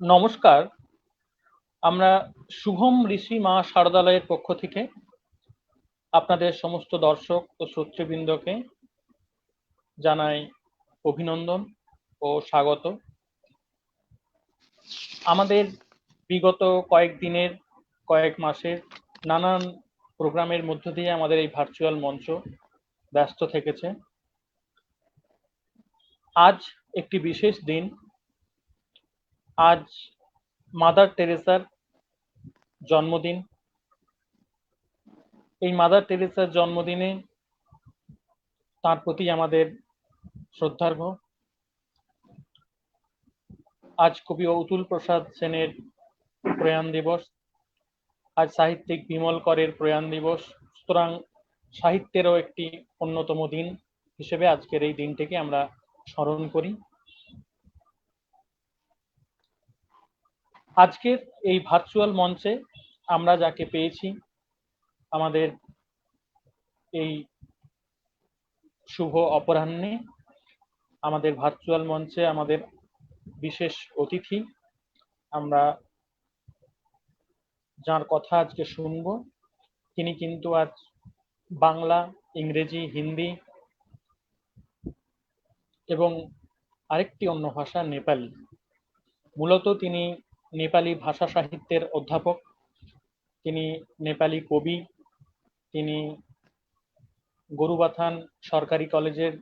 নমস্কার। আমরা শুভম ঋষি মা শারদালয়ের পক্ষ থেকে আপনাদের সমস্ত দর্শক ও শ্রোতৃবৃন্দকে জানাই অভিনন্দন ও স্বাগত। আমাদের বিগত কয়েক কয়েক মাসের নানান প্রোগ্রামের মধ্য দিয়ে আমাদের এই ভার্চুয়াল মঞ্চ ব্যস্ত থেকেছে। আজ একটি বিশেষ দিন। আজ মাদার টেরেসার জন্মদিন। এই মাদার টেরেসার জন্মদিনে তার প্রতি আমাদের শ্রদ্ধার্ঘ্য। আজ কবি অতুল প্রসাদ সেনের প্রয়াণ দিবস। আজ সাহিত্যিক বিমল করের প্রয়াণ দিবস। সুতরাং সাহিত্যেরও একটি অন্যতম দিন হিসেবে আজকের এই দিনটিকে আমরা স্মরণ করি। আজকের এই ভার্চুয়াল মঞ্চে আমরা যাকে পেয়েছি আমাদের এই শুভ অপরাহ্নে, আমাদের ভার্চুয়াল মঞ্চে আমাদের বিশেষ অতিথি, আমরা যার কথা আজকে শুনব তিনি কিন্তু আজ বাংলা, ইংরেজি, হিন্দি এবং আরেকটি অন্য ভাষা নেপালি। মূলত তিনি নেপালি ভাষা সাহিত্যের অধ্যাপক, তিনি নেপালি কবি, তিনি গরুবাথান সরকারি কলেজের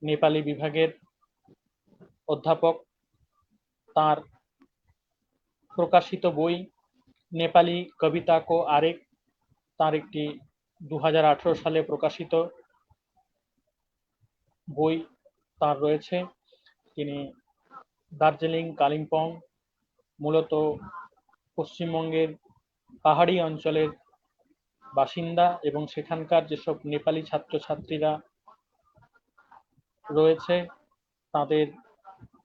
নেপালি বিভাগের অধ্যাপক। তার প্রকাশিত বই নেপালি কবিতা কো আরেক, তার একটি 2018 সালে প্রকাশিত বই তার রয়েছে। তিনি দার্জিলিং, কালিম্পং, মূলত পশ্চিমবঙ্গের পাহাড়ি অঞ্চলের বাসিন্দা এবং সেখানকার যেসব নেপালি ছাত্রছাত্রীরা রয়েছে তাদের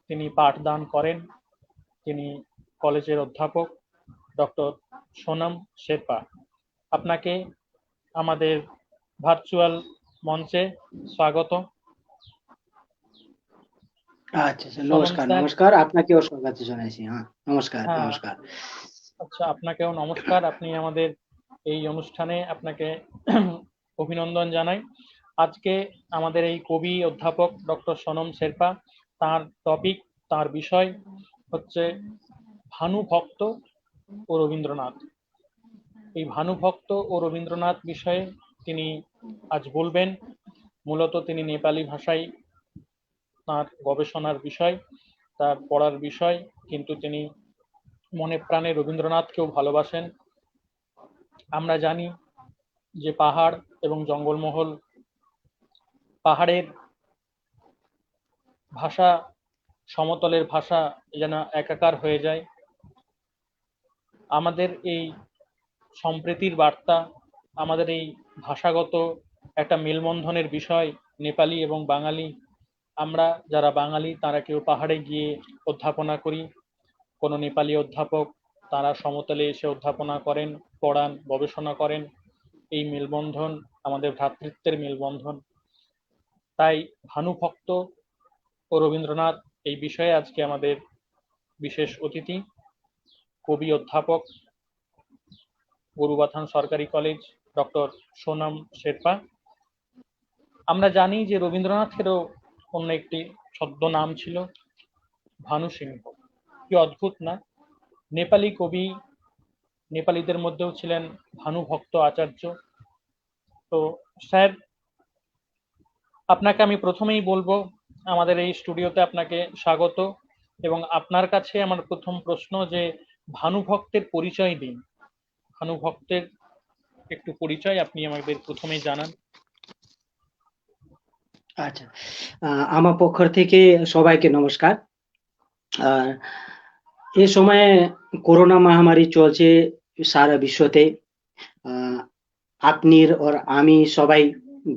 তিনি পাঠদান করেন। তিনি কলেজের অধ্যাপক ডক্টর সোনম শেরপা। আপনাকে আমাদের ভার্চুয়াল মঞ্চে স্বাগত। আচ্ছা, নমস্কার। নমস্কার, আপনাকেও স্বাগত জানাইছি। হ্যাঁ, নমস্কার। নমস্কার। আচ্ছা, আপনাকেও নমস্কার। আপনি আমাদের এই অনুষ্ঠানে আপনাকে অভিনন্দন জানাই। আজকে আমাদের এই কবি অধ্যাপক ডক্টর সোনম শেরপা, তার টপিক, তার বিষয় হচ্ছে ভানুভক্ত ও রবীন্দ্রনাথ। এই ভানুভক্ত ও রবীন্দ্রনাথ বিষয়ে তিনি আজ বলবেন। মূলত তিনি নেপালি ভাষায় তার গবেষণার বিষয়, তার পড়ার বিষয়, কিন্তু তিনি মনে প্রাণে রবীন্দ্রনাথকেও ভালোবাসেন। আমরা জানি যে পাহাড় এবং জঙ্গলমহল, পাহাড়ের ভাষা সমতলের ভাষা যেন একাকার হয়ে যায়। আমাদের এই সম্প্রীতির বার্তা, আমাদের এই ভাষাগত একটা মেলবন্ধনের বিষয় নেপালি এবং বাঙালি। আমরা যারা বাঙালি তারা কেউ পাহাড়ে গিয়ে অধ্যাপনা করি, কোনো নেপালি অধ্যাপক তারা সমতলে এসে অধ্যাপনা করেন, পড়ান, গবেষণা করেন। এই মেলবন্ধন আমাদের ভ্রাতৃত্বের মেলবন্ধন। তাই ভানুভক্ত ও রবীন্দ্রনাথ এই বিষয়ে আজকে আমাদের বিশেষ অতিথি, কবি অধ্যাপক, গরুবাথান সরকারি কলেজ, ডক্টর সোনম শেরপা। আমরা জানি যে রবীন্দ্রনাথেরও অন্য একটি ছদ্মনাম ছিল ভানু সিংহ। কি অদ্ভুত না! নেপালি কবি, নেপালিদের মধ্যেও ছিলেন ভানুভক্ত আচার্য। তো স্যার, আপনাকে আমি প্রথমেই বলবো আমাদের এই স্টুডিওতে আপনাকে স্বাগত। এবং আপনার কাছে আমার প্রথম প্রশ্ন যে ভানুভক্তের পরিচয় দিন। ভানুভক্তের একটু পরিচয় আপনি আমাদের প্রথমেই জানান। আচ্ছা, আমার পক্ষ থেকে সবাইকে নমস্কার। এ সময়ে করোনা মহামারী চলছে সারা বিশ্বতে। আপনি আর আমি সবাই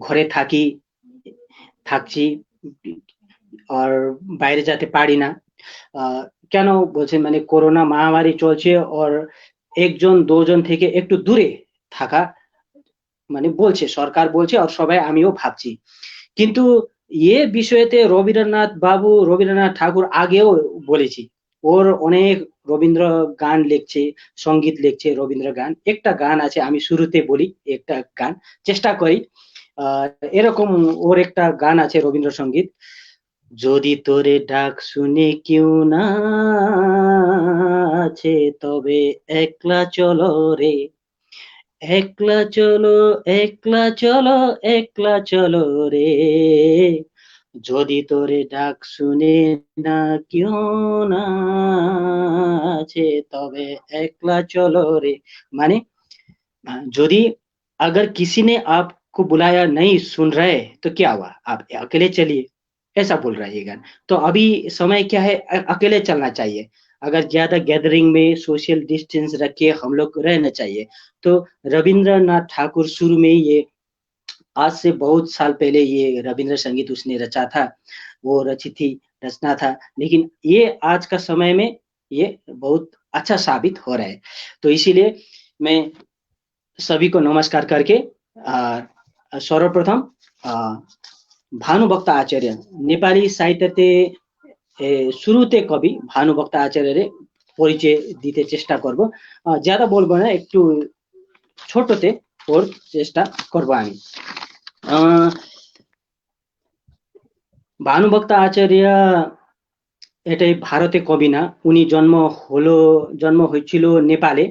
ঘরে থাকছি আর বাইরে যেতে পারি না। কেন বলছেন, মানে করোনা মহামারী চলছে আর একজন দুজন থেকে একটু দূরে থাকা মানে বলছে, সরকার বলছে আর সবাই আমিও ভাবছি। কিন্তু এ বিষয়েতে রবীন্দ্রনাথ ঠাকুর আগেও বলেছি ওর অনেক রবীন্দ্র গান লিখছে, সঙ্গীত লিখছে, রবীন্দ্র গান। একটা গান আছে, আমি শুরুতে বলি একটা গান, চেষ্টা করি। আহ, এরকম ওর একটা গান আছে রবীন্দ্রসঙ্গীত। যদি তোরে ডাক শুনে কেউ না আছে, তবে একলা চলো রে, একলা চলো, একলা চলো, একলা চলো রে, যদি তোরে ডাক শুনে না কেউ না আছে, তবে একলা চলো রে। মানে यदि अगर किसी ने आपको बुलाया नहीं सुन रहे तो क्या हुआ, आप अकेले चलिए, ऐसा बोल रहा है ये गाना। तो अभी समय क्या है, अकेले चलना चाहिए। अगर ज्यादा गैदरिंग में सोशल डिस्टेंस रख के हम लोग रहना चाहिए। तो रविंद्रनाथ ठाकुर शुरू में ये, आज से बहुत साल पहले ये रविंद्र संगीत उसने रचा था, वो रची थी, रचना था। लेकिन ये आज का समय में ये बहुत अच्छा साबित हो रहा है। तो इसीलिए मैं सभी को नमस्कार करके सर्वप्रथम भानुभक्त आचार्य नेपाली साहित्यতে শুরুতে কবি ভানুভক্ত আচার্যের পরিচয় দিতে চেষ্টা করব। ज्यादा বলবো না, একটু ছোটতে ওর চেষ্টা করব আমি। ভানুভক্ত আচার্য এটাই ভারতে কবি না, উনি জন্ম হয়েছিল নেপালে।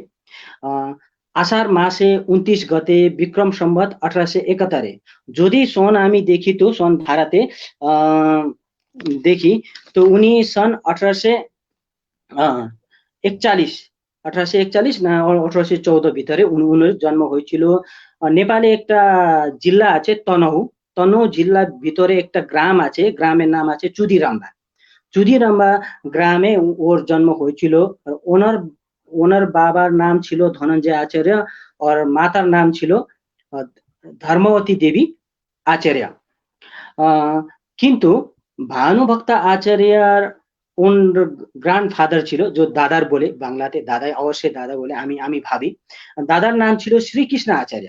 আষাঢ় মাসে 29 গতে বিক্রম সম্বত 1871। যদি সন আমি দেখি তো সন ধারাতে দেখি তো উনি সন 1841 1841 না 1814 ভিতরে উনার জন্ম হয়েছিল। নেপালে একটা জেলা আছে তনহু, তনহু জেলার ভিতরে একটা গ্রাম আছে, গ্রামের নাম আছে চুদিরাম্বা। চুদিরাম্বা গ্রামে ওর জন্ম হয়েছিল। ওনার ওনার বাবার নাম ছিল ধনঞ্জয় আচার্য, আর মাতার নাম ছিল ধর্মবতী দেবী আচার্য। কিন্তু ভানুভক্ত আচার্যর ওন গ্র্যান্ডফাদার ছিল, যে দাদার বলে, বাংলাতে দাদাই, অবশ্যই দাদা বলে আমি আমি ভাবি। দাদার নাম ছিল শ্রীকৃষ্ণ আচার্য।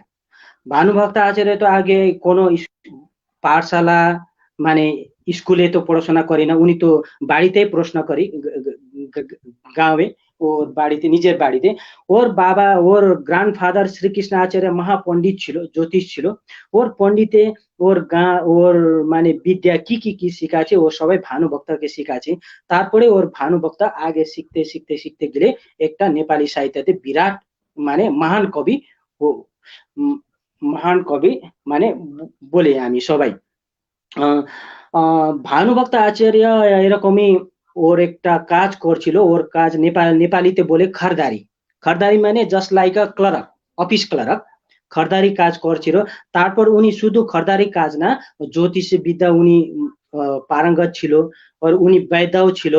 ভানুভক্ত আচার্য তো আগে কোনো পাঠশালা মানে স্কুলে তো পড়াশোনা করি না, উনি তো বাড়িতেই পড়াশোনা করি, গাঁয়ে, ওর বাড়িতে, নিজের বাড়িতে। ওর বাবা, ওর গ্র্যান্ডফাদার শ্রীকৃষ্ণ আচার্য মহাপণ্ডিত ছিল, জ্যোতিষ ছিল। ওর পণ্ডিতে ওর মানে বিদ্যা কি কি কি শিখাছে, ও সবাই ভানুভক্তকে শিখাছে। তারপরে ওর ভানুভক্ত আগে শিখতে শিখতে শিখতে গেলে একটা নেপালি সাহিত্যতে বিরাট মানে মহান কবি, ও মহান কবি মানে বলে আমি সবাই। ভানুভক্ত আচার্য এরকমই ওর একটা কাজ করছিল, ওর কাজ নেপালিতে বলে খরদারি। খরদারি মানে just like a clerk, office clerk, খরদারি কাজ করছিল। তারপর উনি শুধু খরদারি কাজ না, জ্যোতিষ বিদ্যা উনি পারঙ্গত ছিল, আর উনি বৈদ্যও ছিল।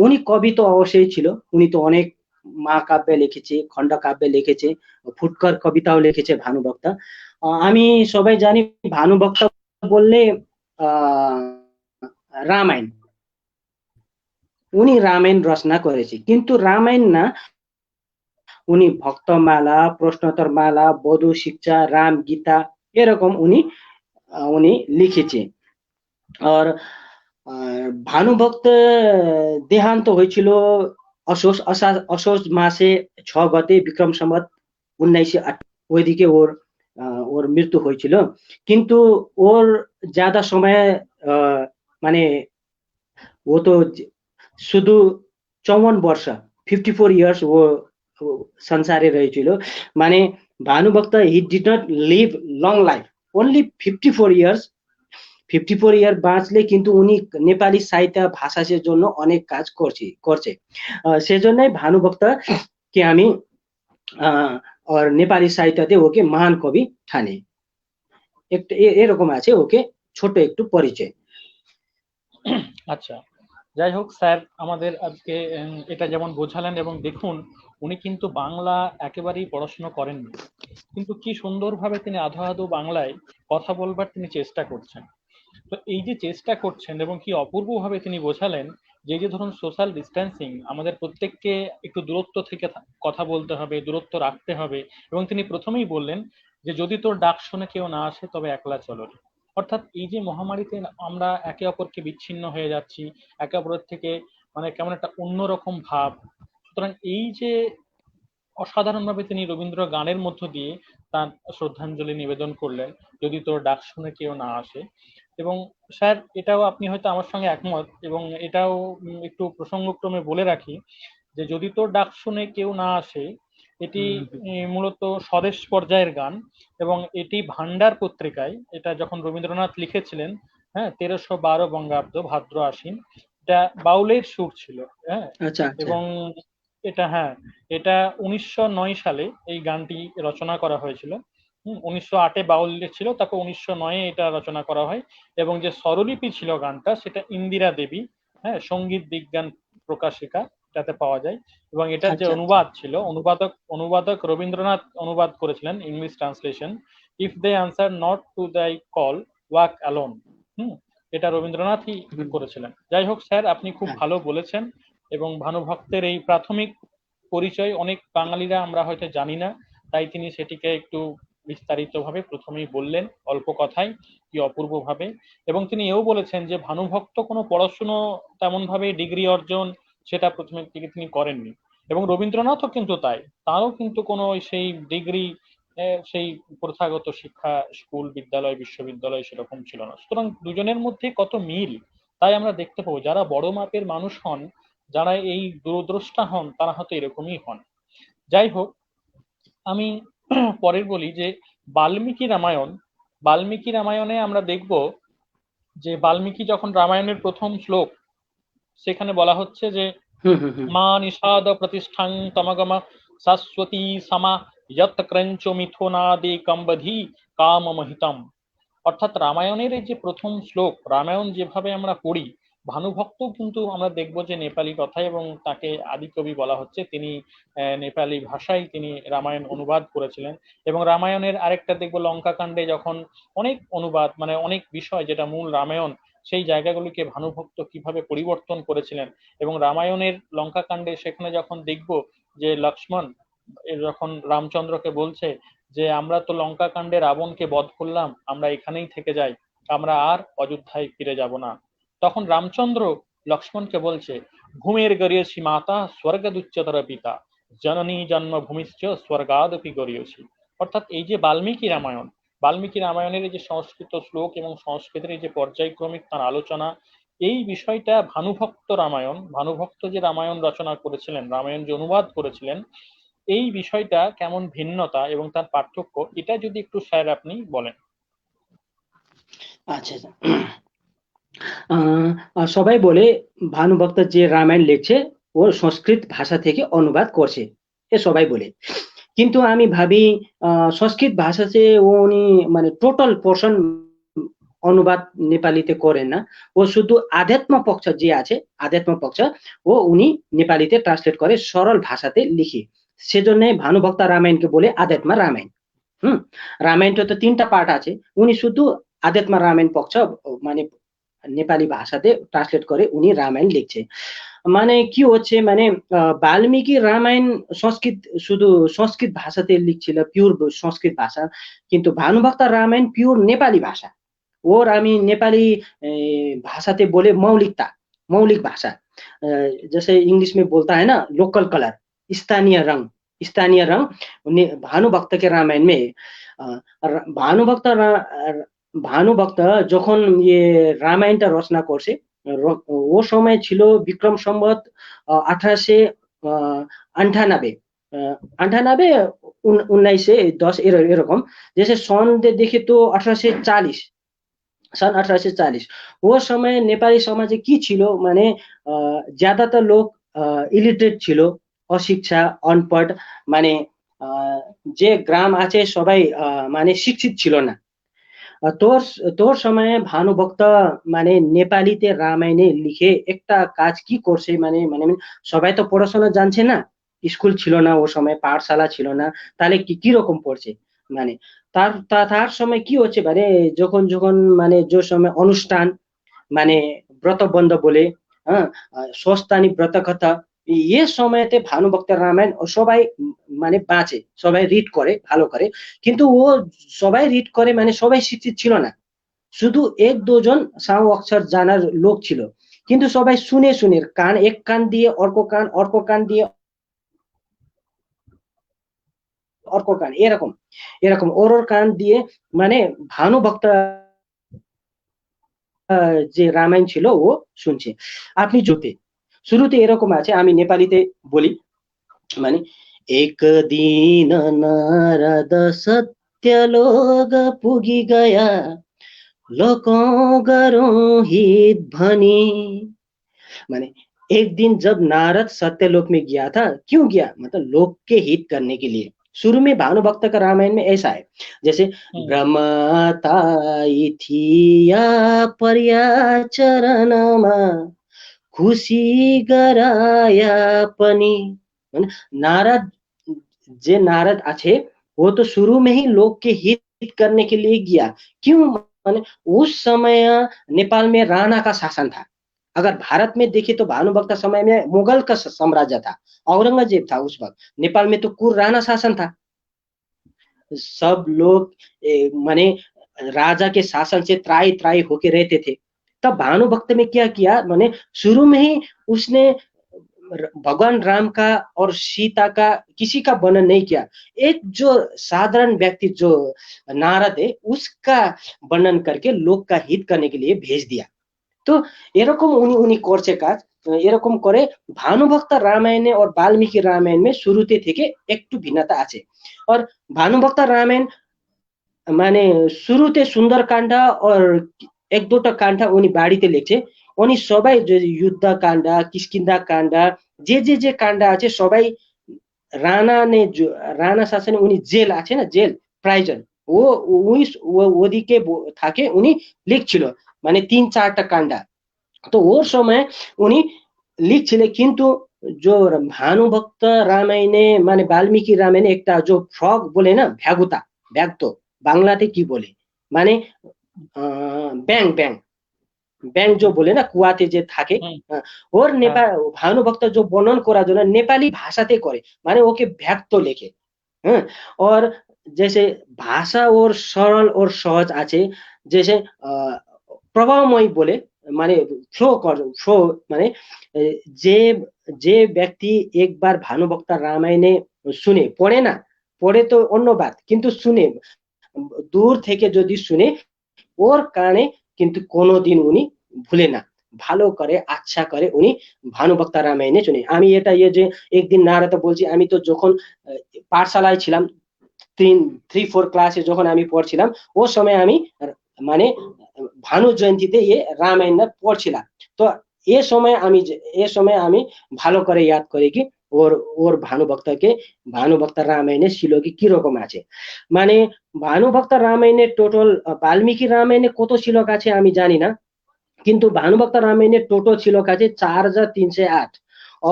উনি কবি তো অবশ্যই ছিল, উনি তো অনেক মহাকাব্য লিখেছে, খণ্ডকাব্য লিখেছে, ফুটকর কবিতাও লিখেছে ভানুভক্ত। আমি সবাই জানি ভানুভক্ত বললে রামায়ণ, উনি রামায়ণ রচনা করেছে, কিন্তু রামায়ণ না, উনি ভক্তমালা, প্রশ্নোত্তর মালা, বধূ শিক্ষা, রাম গীতা, এরকম উনি উনি লিখেছে। আর ভানুভক্ত দেহান্ত হয়েছিল অশোক মাসে 6 গতে বিক্রম সম্বত 1908, ওইদিকে ওর ওর মৃত্যু হয়েছিল। কিন্তু ওর ज्यादा সময় মানে ও তো শুধু 54 বর্ষ, 54 ইয়ার্স ও সংসারে রয়েছিল। মানে Bhanubhakta he did not live long life, only 54 years. 54 year বাঁচলে কিন্তু উনি নেপালি সাহিত্য ভাষার জন্য অনেক কাজ করছে। সেজন্যই ভানুভক্ত কে আমি আর নেপালি সাহিত্যতে ওকে মহান কবি ঠানি। একটু এরকম আছে ওকে ছোট একটু পরিচয়। আচ্ছা, যাই হোক স্যার, আমাদের আজকে এটা যেমন বোঝালেন, এবং দেখুন উনি কিন্তু বাংলা একেবারেই পড়াশোনা করেননি, কিন্তু কি সুন্দরভাবে তিনি আধো আধো বাংলায় কথা বলবার তিনি চেষ্টা করছেন। তো এই যে চেষ্টা করছেন এবং কি অপূর্বভাবে তিনি বোঝালেন যে যে ধরুন সোশ্যাল ডিস্টেন্সিং, আমাদের প্রত্যেককে একটু দূরত্ব থেকে কথা বলতে হবে, দূরত্ব রাখতে হবে। এবং তিনি প্রথমেই বললেন যে যদি তোর ডাক শুনে কেউ না আসে তবে একলা চলো। অর্থাৎ এই যে মহামারীতে আমরা একে অপরকে বিচ্ছিন্ন হয়ে যাচ্ছি, একে অপরের থেকে মানে কেমন একটা অন্যরকম ভাব। সুতরাং এই যে অসাধারণভাবে তিনি রবীন্দ্র গানের মধ্য দিয়ে তার শ্রদ্ধাঞ্জলি নিবেদন করলেন, যদি তোর ডাক শুনে কেউ না আসে। এবং স্যার, এটাও আপনি হয়তো আমার সঙ্গে একমত, এবং এটাও একটু প্রসঙ্গক্রমে বলে রাখি যে যদি তোর ডাক শুনে কেউ না আসে, এটি হুম, হুম, মূলত স্বদেশ পর্যায়ের গান। এবং এটি ভান্ডার পত্রিকায়, এটা যখন রবীন্দ্রনাথ লিখেছিলেন, হ্যাঁ, 1312 বঙ্গাব্দ ভাদ্র আশ্বিন, এটা বাউলের সুর ছিল। হ্যাঁ, আচ্ছা আচ্ছা। এবং এটা, হ্যাঁ, এটা 1909 সালে এই গানটি রচনা করা হয়েছিল। 1908-এ বাউল ছিল, তারপর 1909-এ এটা রচনা করা হয়। এবং যে স্বরলিপি ছিল গানটা, সেটা ইন্দিরা দেবী, হ্যাঁ, সঙ্গীত বিজ্ঞান প্রকাশিকা, এটাতে পাওয়া যায়। এবং এটার যে আচ্ছা আচ্ছা। অনুবাদ ছিল, অনুবাদক রবীন্দ্রনাথ অনুবাদ করেছিলেন, English translation, if they answer not to thy call, walk alone. হুম, এটা রবীন্দ্রনাথই হুম, করেছিলেন। যাই হোক স্যার, আপনি খুব হ্যাঁ, ভালো বলেছেন। এবং ভানুভক্তের এই প্রাথমিক পরিচয় অনেক বাঙালিরা আমরা হয়তো জানি না, তাই তিনি সেটিকে একটু বিস্তারিতভাবে প্রথমেই বললেন অল্প কথায়, কি অপূর্বভাবে। এবং তিনি এও বলেছেন যে ভানুভক্ত কোনো পড়াশুনো তেমন ভাবে ডিগ্রি অর্জন সেটা প্রথমের দিকে তিনি করেননি। এবং রবীন্দ্রনাথও কিন্তু তাই, তারও কিন্তু কোনো সেই ডিগ্রি, সেই প্রথাগত শিক্ষা, স্কুল, বিদ্যালয়, বিশ্ববিদ্যালয় সেরকম ছিল না। সুতরাং দুজনের মধ্যে কত মিল, তাই আমরা দেখতে পাবো যারা বড় মাপের মানুষ হন, যারা এই দূরদ্রষ্টা হন, তারা হয়তো এরকমই হন। যাই হোক, আমি পরের বলি যে বাল্মীকি রামায়ণে আমরা দেখব যে বাল্মীকি যখন রামায়ণের প্রথম শ্লোক, সেখানে বলা হচ্ছে যে হুম, হুম, হুম, মা নিষাদ প্রতিষ্ঠাং তমগম শাশ্বতী সমা যত ক্রঞ্চ মিথুনাদে কম্বধি কামমহিতম। অর্থাৎ রামায়ণের এই যে প্রথম শ্লোক, রামায়ণ যেভাবে আমরা পড়ি, ভানুভক্ত কিন্তু আমরা দেখব যে নেপালি কথায়, এবং তাকে আদিকবি বলা হচ্ছে, তিনি নেপালি ভাষায় তিনি রামায়ণ অনুবাদ করেছিলেন। এবং রামায়ণের আরেকটা দেখব লঙ্কা কাণ্ডে, যখন অনেক অনুবাদ, মানে অনেক বিষয় যেটা মূল রামায়ণ, সেই জায়গাগুলিকে ভানুভক্ত কিভাবে পরিবর্তন করেছিলেন। এবং রামায়ণের লঙ্কা কাণ্ডে সেখানে যখন দেখব যে লক্ষ্মণ যখন রামচন্দ্রকে বলছে যে আমরা তো লঙ্কা কাণ্ডে রাবণকে বধ করলাম, আমরা এখানেই থেকে যাই, আমরা আর অযোধ্যায় ফিরে যাব না, তখন রামচন্দ্র লক্ষ্মণকে বলছে, ভূমের গরিয়সী মাতা স্বর্গদুচ্চতর পিতা, জননী জন্মভূমিশ্চ স্বর্গাদপি গরিয়সী। অর্থাৎ এই যে বাল্মীকি রামায়ণের এই যে সংস্কৃত শ্লোক এবং সংস্কৃতের এই যে পর্যায়ক্রমিক তার আলোচনা, এই বিষয়টা ভানুভক্ত যে রামায়ণ রচনা করেছিলেন, রামায়ণ যে অনুবাদ করেছিলেন, এই বিষয়টা কেমন ভিন্নতা এবং তার পার্থক্য, এটা যদি একটু স্যার আপনি বলেন। আচ্ছা আচ্ছা। সবাই বলে ভানুভক্ত যে রামায়ণ লিখছে ও সংস্কৃত ভাষা থেকে অনুবাদ করছে, এ সবাই বলে। কিন্তু আমি ভাবি সংস্কৃত ভাষাতে উনি মানে টোটাল পোর্শন অনুবাদ নেপালিতে করেন না। ও শুধু আধ্যাত্ম পক্ষ যে আছে, আধ্যাত্ম পক্ষ ও উনি নেপালিতে ট্রান্সলেট করে সরল ভাষাতে লিখে। সেজন্য ভানুভক্ত রামায়ণকে বলে আধ্যাত্ম রামায়ণ। হুম, রামায়ণটা তো ৩টা পার্ট আছে। উনি শুধু আধ্যাত্ম রামায়ণ পক্ষ মানে নেপালি ভাষাতে ট্রান্সলেট করে উনি রামায়ণ লিখছে। মানে কি হচ্ছে মানে বাল্মীকি রামায়ণ সংস্কৃত শুধু সংস্কৃত ভাষাতে লিখছিল, পিওর সংস্কৃত ভাষা। কিন্তু ভানুভক্ত রামায়ণ পিওর নেপালি ভাষা। और আমি नेपाली भाषाते बोले मौलिकता, मौलिक भाषा। जैसे इंग्लिश में बोलता है ना लोकल कलर, स्थानीय रंग भानुभक्त के रामायण में ভানুভক্ত যখন রামায়ণটা রচনা করছে, ও সময় ছিল বিক্রম সম্বত 1898, 1910 এরকম। जैसे सन দেখে তো 1840, सन 1840। वो समय नेपाली समाजे কি ছিল মানে ज्यादातर लोग ইলিটারেট ছিল, অশিক্ষা, অনপढ़। মানে যে গ্রাম আছে সবাই মানে শিক্ষিত ছিল না। তোর তোর সময়ে ভানুভক্ত মানে নেপালিতে রামায়ণে লিখে একটা কাজ কি করছে মানে মানে সবাই তো পড়াশোনা জানছে না, স্কুল ছিল না ও সময়, পাঠশালা ছিল না, তাহলে কি কি রকম পড়ছে মানে তার সময় কি হচ্ছে মানে যখন যখন মানে যে সময় অনুষ্ঠান মানে ব্রতবন্ধ বলে, হ্যাঁ, স্বস্তানি ব্রত কথা, এ সময়তে ভানুভক্তের রামায়ণ ও সবাই মানে বাঁচে, সবাই রিড করে ভালো করে। কিন্তু ও সবাই রিড করে মানে সবাই শিক্ষিত ছিল না, শুধু এক দুজন সাও অক্ষর জানার লোক ছিল। কিন্তু সবাই শুনে শুনে কান, এক কান দিয়ে অর্ক কান দিয়ে অর্ক কান, এরকম এরকম ওর ওর কান দিয়ে মানে ভানুভক্ত যে রামায়ণ ছিল ও শুনছে। আপনি শুরুতে এরকম আছে, আমি নেপালিতে বলি, মানে एक दिन नारद सत्यलोक पुगी गया, लोकों गरों हित भनी। माने एक दिन जब नारद सत्यलोक में गया था, क्यों गया, मतलब लोक के हित करने के लिए। शुरू में भानुभक्त का रामायण में ऐसा है, जैसे হুম। ब्रह्मताई थी या पर्या चरणमा, खुशी गराया पनि। মানে नारद, जे नारद আছে वो तो शुरू में ही लोग के हित करने के लिए गया। क्यों, माने उस समय नेपाल में राणा का शासन था। अगर भारत में देखे तो भानुभक्त समय में मुगल का साम्राज्य था, औरंगजेब था उस वक्त। नेपाल में तो कुर राणा शासन था। सब लोग माने राजा के शासन से त्राही त्राही होके रहते थे। तब भानुभक्त ने क्या किया, माने शुरू में ही उसने भगवान राम का और सीता का किसी का वर्णन नहीं किया। एक जो साधारण व्यक्ति जो नारद है उसका वर्णन करके लोग का हित करने के लिए भेज दिया। তো এরকম উনি করছে কাজ। এরকম করে ভানুভক্ত রামায়ণে और বাল্মীকি রামায়ণ में শুরুতে থেকে একটু ভিন্নতা আছে। और ভানুভক্ত রামায়ণ মানে শুরুতে সুন্দরকাণ্ড और এক দুটো কাণ্ড উনি বাড়িতে লিখছে। উনি সবাই যে যুদ্ধকাণ্ড, কিষ্কিন্ধাকাণ্ড, যে কাণ্ড আছে সবাই রানা শাসনে উনি জেল আছে না, জেল প্রাইজন, ও উনি ওদিকে থাকে উনি লিখছিল, মানে ৩-৪টা কাণ্ড। তো ওর সময় উনি লিখছিলেন, কিন্তু जो भानुभक्त রামায়ণে মানে বাল্মীকি রামায়ণে একটা जो ফ্রগ বলে না, ভ্যাগুতা, ব্যাঘ্ত বাংলাতে কি বলে, মানে ব্যাং ব্যাং ব্যাং जो বলে না কুয়াতে যে থাকে, হুম। ওর হ্যাঁ। ভানুভক্ত जो বর্ণন করার জন্য নেপালি ভাষাতে করে, মানে ওকে ব্যক্ত লেখে। হ্যাঁ, और जैसे भाषा और सरल और सहज আছে, जैसे প্রভাবময় বলে, মানে ফ্লো মানে যে যে ব্যক্তি একবার ভানুভক্ত রামায়ণে শুনে, পড়ে না, পড়ে তো অন্য বাত, কিন্তু শুনে দূর থেকে যদি শুনে ওর কানে কিন্তু কোনোদিন উনি ভুলে না, ভালো করে আচ্ছা করে উনি ভানুভক্ত রামায়ণে শুনে। আমি এটা যে একদিন নারদ বলছি, আমি তো যখন পাঠশালায় ছিলাম, 3-4 ক্লাসে যখন আমি পড়ছিলাম, ও সময় আমি মানে ভানু জয়ন্তীতে রামায়ণ পড়ছিলাম। তো এ সময় আমি ভালো করে ইয়াদ করি কি ওর ওর ভানুভক্ত রামায়ণে ছিল কি কিরকম আছে। মানে ভানুভক্ত রামায়ণের টোটাল বাল্মীকি রামায়ণে কত শ্লোক আছে আমি জানি না, কিন্তু ভানুভক্ত রামায়ণের টোটাল শ্লোক আছে 4308।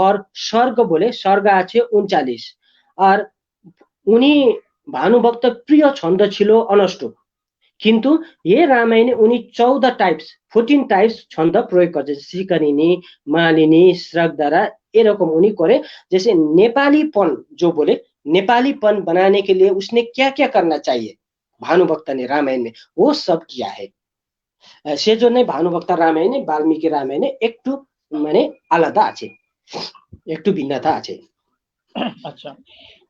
और স্বর্গ বলে স্বর্গ আছে 39। আর উনি ভানুভক্ত প্রিয় ছন্দ ছিল অনষ্টক, কিন্তু এ রামায়ণে উনি 14 টাইপস ছন্দ প্রয়োগ করছে, শিকারিনী, মালিনী, শ্রাগ দ্বারা, এরকম उन्हीं करे। जैसे नेपालीपन जो बोले, नेपालीपन बनाने के लिए उसने क्या क्या करना चाहिए भानुभक्त ने रामायण में, वो सब किया है। সেজন্য ভানুভক্ত রামায়ণে বাল্মীকি রামায়ণে একটু মানে আলাদা আছে, একটু ভিন্নতা আছে। আচ্ছা,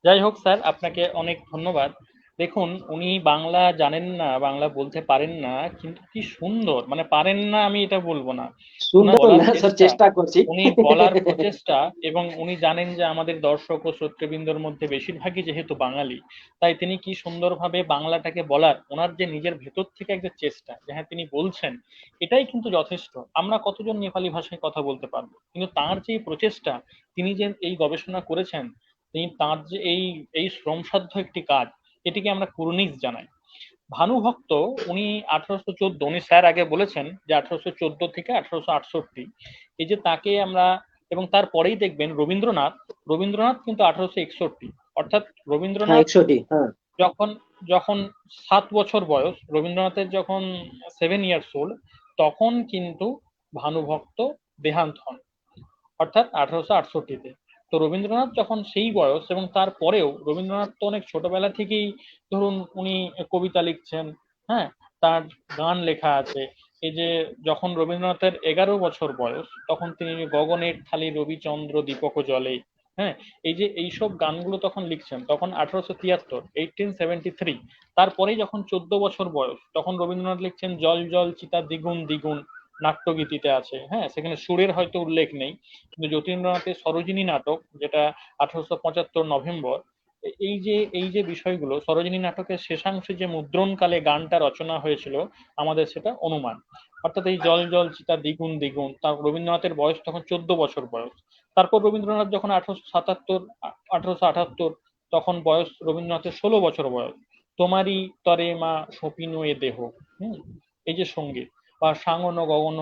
যাই হোক স্যার, আপনাকে অনেক ধন্যবাদ। দেখুন, উনি বাংলা জানেন না, বাংলা বলতে পারেন না, কিন্তু কি সুন্দর, মানে পারেন না আমি এটা বলবো না, ওনার সুন্দর তো বলার না স্যার, চেষ্টা, চেষ্টা করছি। উনি বলার প্রচেষ্টা, এবং উনি জানেন যে আমাদের দর্শক ও শ্রোতৃবৃন্দর মধ্যে বেশিরভাগই যেহেতু বাঙালি, তাই তিনি কি সুন্দরভাবে বাংলাটাকে বলার, ওনার যে নিজের ভেতর থেকে একটা চেষ্টা, যে হ্যাঁ তিনি বলছেন, এটাই কিন্তু যথেষ্ট। আমরা কতজন নেপালি ভাষায় কথা বলতে পারবো, কিন্তু তার যে প্রচেষ্টা, তিনি যে এই গবেষণা করেছেন, তিনি তাঁর যে এই এই শ্রমসাধ্য একটি কাজ, এটিকে আমরা কুর্নিশ জানাই। ভানুভক্ত, উনি 1814, উনি স্যার আগে বলেছেন যে 1814 থেকে 1868, এই যে তাকে আমরা, এবং তারপরেই দেখবেন রবীন্দ্রনাথ, রবীন্দ্রনাথ কিন্তু 1861, অর্থাৎ হ্যাঁ, রবীন্দ্রনাথ 61, হ্যাঁ। যখন যখন 7 বছর বয়স, রবীন্দ্রনাথের যখন 7 ইয়ার্স ওল্ড, তখন কিন্তু ভানুভক্ত দেহান্ত হন, অর্থাৎ 1868-তে। তো রবীন্দ্রনাথ যখন সেই বয়স, এবং তারপরেও রবীন্দ্রনাথ তো অনেক ছোটবেলা থেকেই, ধরুন উনি কবিতা লিখছেন, হ্যাঁ, তার গান লেখা আছে, এই যে যখন রবীন্দ্রনাথের 11 বছর বয়স তখন তিনি গগনের থালি রবিচন্দ্র দীপক জলে, হ্যাঁ, এই যে এইসব গানগুলো তখন লিখছেন তখন 1873, 1873। তারপরেই যখন 14 বছর বয়স তখন রবীন্দ্রনাথ লিখছেন জল জল চিতা দ্বিগুণ দ্বিগুণ, নাট্যগীতিতে আছে, হ্যাঁ, সেখানে সুরের হয়তো উল্লেখ নেই, কিন্তু যতীন্দ্রনাথের সরোজিনী নাটক, যেটা 1875 নভেম্বর, এই যে বিষয়গুলো সরোজিনী নাটকের শেষাংশে যে মুদ্রণকালে গানটা রচনা হয়েছিল আমাদের সেটা অনুমান। অর্থাৎ এই জল জল চিতা দ্বিগুণ দ্বিগুণ, তার রবীন্দ্রনাথের বয়স তখন 14 বছর বয়স। তারপর রবীন্দ্রনাথ যখন 1877, 1878, তখন বয়স রবীন্দ্রনাথের 16 বছর বয়স। তোমারই তরে মা সপিনু এ দেহ, হম, এই যে সঙ্গীত, বা সাঙ্গন গগন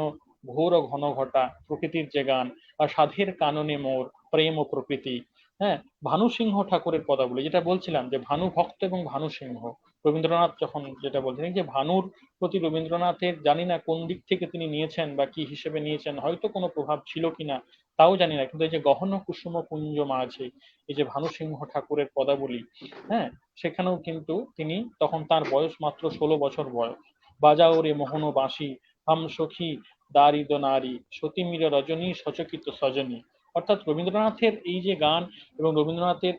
ঘোর ঘন ঘটা, প্রকৃতির যে গান, বা সাধের কাননে মোর প্রেম ও প্রকৃতি, হ্যাঁ, ভানু সিংহ ঠাকুরের পদাবলী, যেটা বলছিলাম যে ভানু ভক্ত এবং ভানু সিংহ, রবীন্দ্রনাথ যখন যেটা বলছেন, এই যে ভানুর প্রতি রবীন্দ্রনাথের জানি না কোন দিক থেকে তিনি নিয়েছেন বা কি হিসেবে নিয়েছেন, হয়তো কোনো প্রভাব ছিল কিনা তাও জানি না, কিন্তু এই যে গহন কুসুম কুঞ্জ মাঝে, এই যে ভানু সিংহ ঠাকুরের পদাবলী, হ্যাঁ, সেখানেও কিন্তু তিনি তখন তার বয়স মাত্র 16 বছর বয়স। বাজাও রে মোহন বাঁশি, হাম সখী দারিদ নারী, সতীমির রজনী সচকিত সজনী। অর্থাৎ রবীন্দ্রনাথের এই যে গান এবং রবীন্দ্রনাথের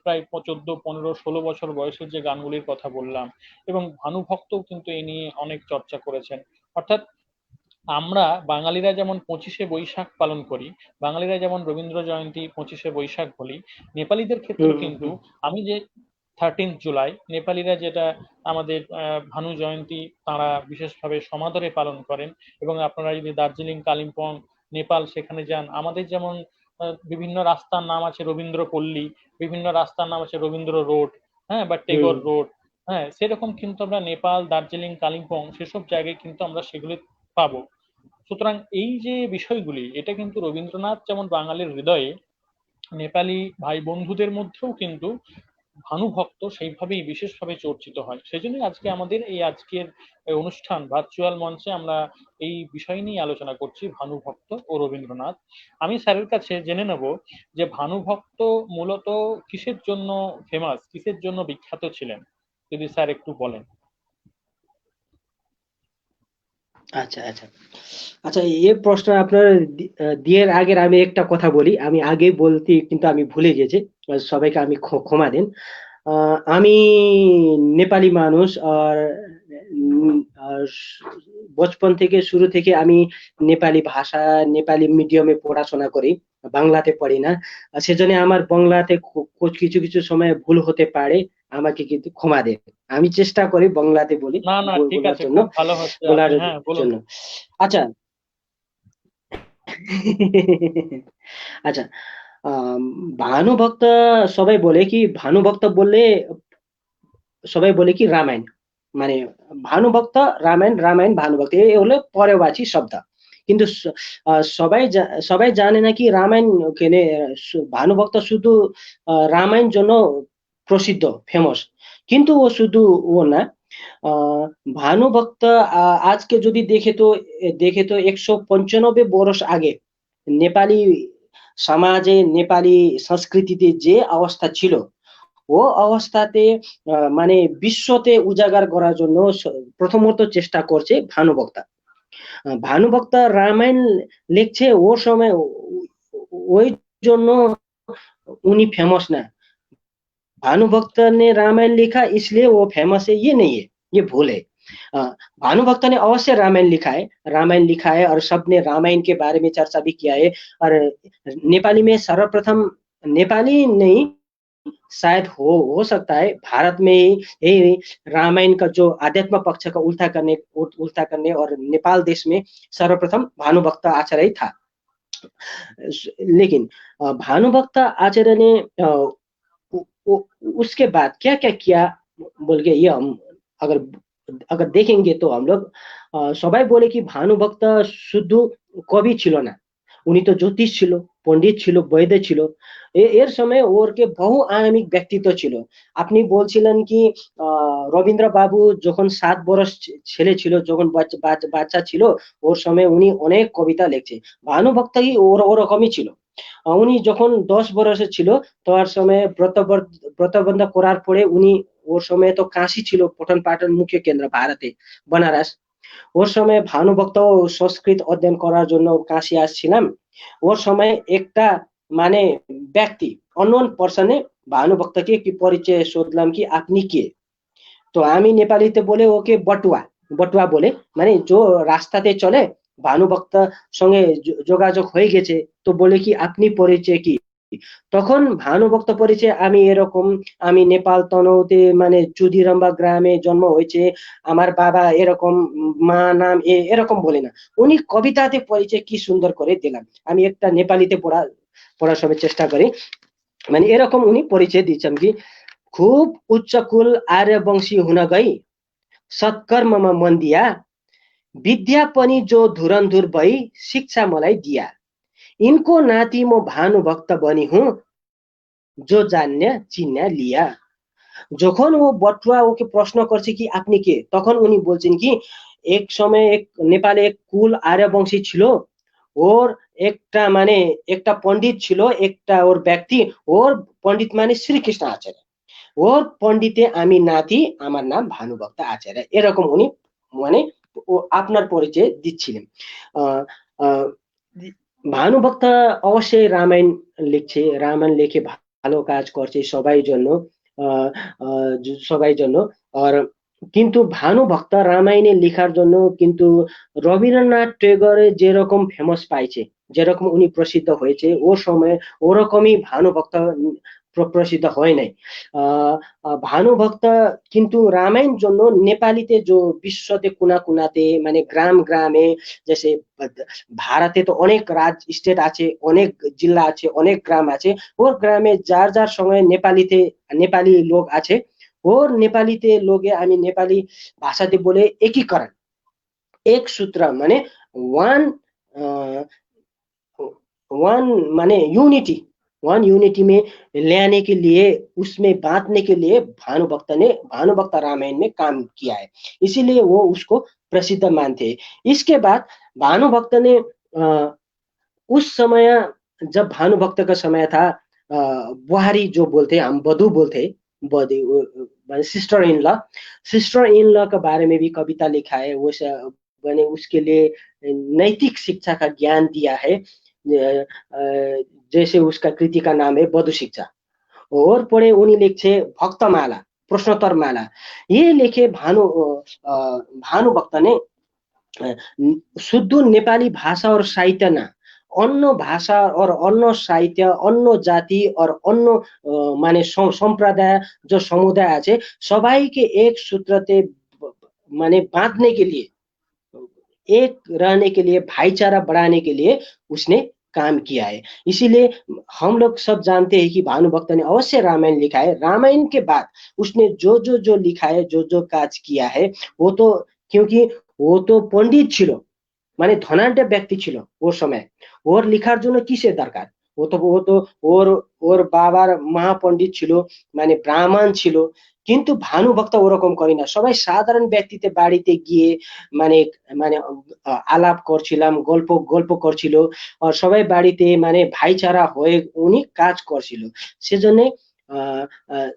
প্রায় 14, 15, 16 বছর বয়সের যে গানগুলির কথা বললাম, এবং ভানুভক্তও কিন্তু এ নিয়ে অনেক চর্চা করেছেন। অর্থাৎ আমরা বাঙালিরা যেমন 25শে বৈশাখ পালন করি, বাঙালিরা যেমন রবীন্দ্র জয়ন্তী 25শে বৈশাখ বলি, নেপালিদের ক্ষেত্রেও হুম কিন্তু হুম আমি যে 13th জুলাই নেপালিরা যেটা আমাদের ভানু জয়ন্তী তারা বিশেষভাবে সমাদরে পালন করেন। এবং আপনারা যদি দার্জিলিং, কালিম্পং, নেপাল সেখানে যান, আমাদের যেমন বিভিন্ন রাস্তার নাম আছে রবীন্দ্র পল্লী, বিভিন্ন রাস্তার নাম আছে রবীন্দ্র রোড, হ্যাঁ, বা হুম টেগর রোড, হ্যাঁ, সেরকম কিন্তু আমরা নেপাল, দার্জিলিং, কালিম্পং সেসব জায়গায় কিন্তু আমরা সেগুলি পাবো। সুতরাং এই যে বিষয়গুলি, এটা কিন্তু রবীন্দ্রনাথ যেমন বাঙালির হৃদয়ে, নেপালি ভাই বন্ধুদের মধ্যেও কিন্তু ভানুভক্ত সেইভাবেই বিশেষভাবে চর্চিত হয়। সেজন্যই আজকে আমাদের এই আজকের অনুষ্ঠান ভার্চুয়াল মঞ্চে আমরা এই বিষয় নিয়ে আলোচনা করছি, ভানুভক্ত ও রবীন্দ্রনাথ। আমি স্যারের কাছে জেনে নেব যে ভানুভক্ত মূলত কিসের জন্য ফেমাস, কিসের জন্য বিখ্যাত ছিলেন, যদি স্যার একটু বলেন। আচ্ছা আচ্ছা আচ্ছা, এই প্রশ্ন আপনার দিয়ের আগের আমি একটা কথা বলি, আমি আগে বলতে কিন্তু আমি ভুলে গেছি। সবাইকে আমি ক্ষমা দিন। আমি নেপালি মানুষ, আর উম, আর বচপন থেকে শুরু থেকে আমি নেপালি ভাষা, নেপালি মিডিয়ামে পড়াশোনা করি, বাংলাতে পড়ি না। সেজন্য আমার বাংলাতে কিছু কিছু সময় ভুল হতে পারে, আমাকে কিন্তু ক্ষমা দেন। আমি চেষ্টা করি বাংলাতে না না, ঠিক বলার আছে, জন্য, খুব ভালো হচ্ছে, আপনি বলার হ্যাঁ বলুন। জন্য। আচ্ছা। আচ্ছা, আম, ভানুভক্ত, সবাই বলে কি ভানুভক্ত বললে, সবাই বলে কি রামায়ণ, মানে ভানুভক্ত, রামায়ণ, রামায়ণ ভানুভক্ত এ হলো পরবাচী শব্দ। কিন্তু সবাই জানে না কি রামায়ণ কেনে, ভানুভক্ত শুধু রামায়ণ জন্য প্রসিদ্ধ, ফেমাস। কিন্তু ও শুধু ও না, আহ, ভানুভক্ত আজকে যদি দেখে তো 195 বরস আগে নেপালি সমাজে, নেপালি সংস্কৃতিতে যে অবস্থা ছিল, ও অবস্থাতে মানে বিশ্বতে উজাগার করার জন্য প্রথমত চেষ্টা করছে ভানুভক্তা। ভানুভক্তা রামায়ণ লিখছে ওর সময়, ওই जন্য उन्हीं फेमस ना। भानुभक्त ने रामायण लिखा इसलिए वो फेमस है, ये नहीं है, ये भूल है। अ, भानुभक्त ने अवश्य रामायण लिखा है, रामायण लिखा है, और सबने रामायण के बारे में चर्चा भी किया है। और नेपाली में सर्वप्रथम, नेपाली नहीं, शायद हो सकता है भारत में ही यही रामायण का जो आध्यात्म पक्ष का उल्था करने और नेपाल देश में सर्वप्रथम भानुभक्त आचार्य था। लेकिन भानुभक्त आचार्य ने उसके बाद क्या क्या किया बोल के, ये हम अगर अगर देखेंगे तो हम लोग, সবাই বলে কি ভানুভক্ত শুধু কবি ছিল না, উনি তো জ্যোতিষ ছিল, পণ্ডিত ছিল, বৈদ্য ছিল। এর সময় ওর কে বহু আয়ামিক ব্যক্তিত্ব ছিল। আপনি বলছিলেন কি রবীন্দ্র বাবু যখন 7 বছর ছেলে ছিল, যখন বাচ্চা ছিল, ওর সময় উনি অনেক কবিতা লিখছে। ভানুভক্ত ওরকমই ছিল। উনি যখন 10 বছরের ছিল, তার সময় ব্রতবন্ধ করার পরে উনি, ওর সময় তো কাশি ছিল প্রধান পাটন মুখ্য কেন্দ্র ভারতে, बनारस। ওর সময় ভানুভক্ত সংস্কৃত অধ্যয়ন করার জন্য কাশি আসছিলাম। ওর সময় একটা মানে ব্যক্তি অননোন পার্সনে ভানুভক্তকে কি পরিচয় শুনলাম কি আপনি কে। তো আমি নেপালিতে বলে ওকে বটুয়া বটুয়া বলে, মানে যে রাস্তাতে চলে ভানুভক্ত সঙ্গে যোগাযোগ হয়ে গেছে, তো বলে কি আপনি পরিচয় কি। তখন ভানুভক্ত পরিচয় আমি এরকম, আমি নেপাল তনহুতে মানে চুদিরাম্বা গ্রামে জন্ম হয়েছে, আমার বাবা এরকম, মা নাম এরকম বলে না, উনি কবিতাতে পরিচয় কি সুন্দর করে দিলাম। আমি একটা নেপালিতে পড়ার সময় চেষ্টা করি, মানে এরকম উনি পরিচয় দিচ্ছেন কি, খুব उच्चकुल आर्यवंशी हुन गई, सत्कर्ममा मन दिया, विद्या पनि जो धुरन्धुर भई शिक्षा मलाई दिया, इनको नाति म भानुभक्त बनी हुँ, जो जान्य चिन्या लिया। যখন ও বটুয়া ওকে প্রশ্ন করছে কি আপনি কে, তখন উনি বলছেন কি এক সময় এক নেপালে এক কুল আর্যবংশী ছিল, ওর একটা মানে একটা পণ্ডিত ছিল, একটা ওর ব্যক্তি, ওর পণ্ডিত মানে শ্রীকৃষ্ণ আচার্য, ওর পণ্ডিতে আমি নাতি, আমার নাম ভানুভক্ত আচার্য, এরকম উনি মানে ও আপনার পরিচয় দিচ্ছিলেন। আহ আহ ভানুভক্ত অবশ্যই রামায়ণ লিখছে, রামায়ণ লিখে ভালো কাজ করছে সবাই জন্য, আহ আহ সবাই জন্য। আর কিন্তু ভানুভক্ত রামায়ণে লেখার জন্য কিন্তু রবীন্দ্রনাথ টেগোরে যেরকম ফেমাস পাইছে, যেরকম উনি প্রসিদ্ধ হয়েছে, ওর সময় ওরকমই ভানুভক্ত প্রসিদ্ধ হয় নাই। আহ ভানুভক্ত কিন্তু রামায়ণ জন্য নেপালিতে যে বিশ্বতে কোনা কোনাতে মানে গ্রাম গ্রামে, जैसे ভারতে তো অনেক স্টেট আছে, অনেক জেলা আছে, অনেক গ্রাম আছে, ওর গ্রামে যার যার সঙ্গে নেপালিতে নেপালি লোক আছে, ওর নেপালিতে লোকে আমি নেপালি ভাষাতে বলে একীকরণ, एक सूत्र माने वन वन माने यूनिटी, वन यूनिटी में लाने के लिए, उसमें बांटने के लिए भानुभक्त ने भानुभक्त रामायण में काम किया है, इसीलिए वो उसको प्रसिद्ध मानते हैं। इसके बाद भानुभक्त ने उस समय, जब भानुभक्त का समय था, बुहारी जो बोलते हैं हम बधू बोलते हैं, sister in law, sister in law के बारे में भी कविता लिखा है, वो मैंने उसके लिए नैतिक शिक्षा का ज्ञान दिया है। जैसे उसका कृति का नाम है बधु शिक्षा। और पढ़े उन्हीं लिखे भक्तमाला, प्रश्नोत्तर माला, ये लिखे भानुभक्त ने शुद्ध नेपाली भाषा और साहित्य ना, अन्य भाषा और अन्य साहित्य, अन्य जाति और अन्य माने संप्रदाय जो समुदाय আছে সবাইকে एक सूत्रते माने बांधने के लिए, एक रहने के लिए, भाईचारा बढ़ाने के लिए उसने काम किया है। इसीलिए हम लोग सब जानते हैं कि भानुभक्त ने अवश्य रामायण लिखा है, रामायण के बाद उसने जो लिखा है, जो काज किया है, वो तो क्योंकि वो तो पंडित ছিল, মানে ধনাঢ্য ব্যক্তি ছিল ওর সময়, ওর লেখার জন্য কিসের দরকার, ও তো ওর ওর বাবার মহাপণ্ডিত ছিল, মানে ব্রাহ্মণ ছিল। কিন্তু ভানুভক্ত ওরকম করে না, সবাই সাধারণ ব্যক্তিতে বাড়িতে গিয়ে মানে মানে আলাপ করছিলাম, গল্প গল্প করছিল, আর সবাই বাড়িতে মানে ভাইচারা হয়ে উনি কাজ করছিল। সেজন্য আহ আহ,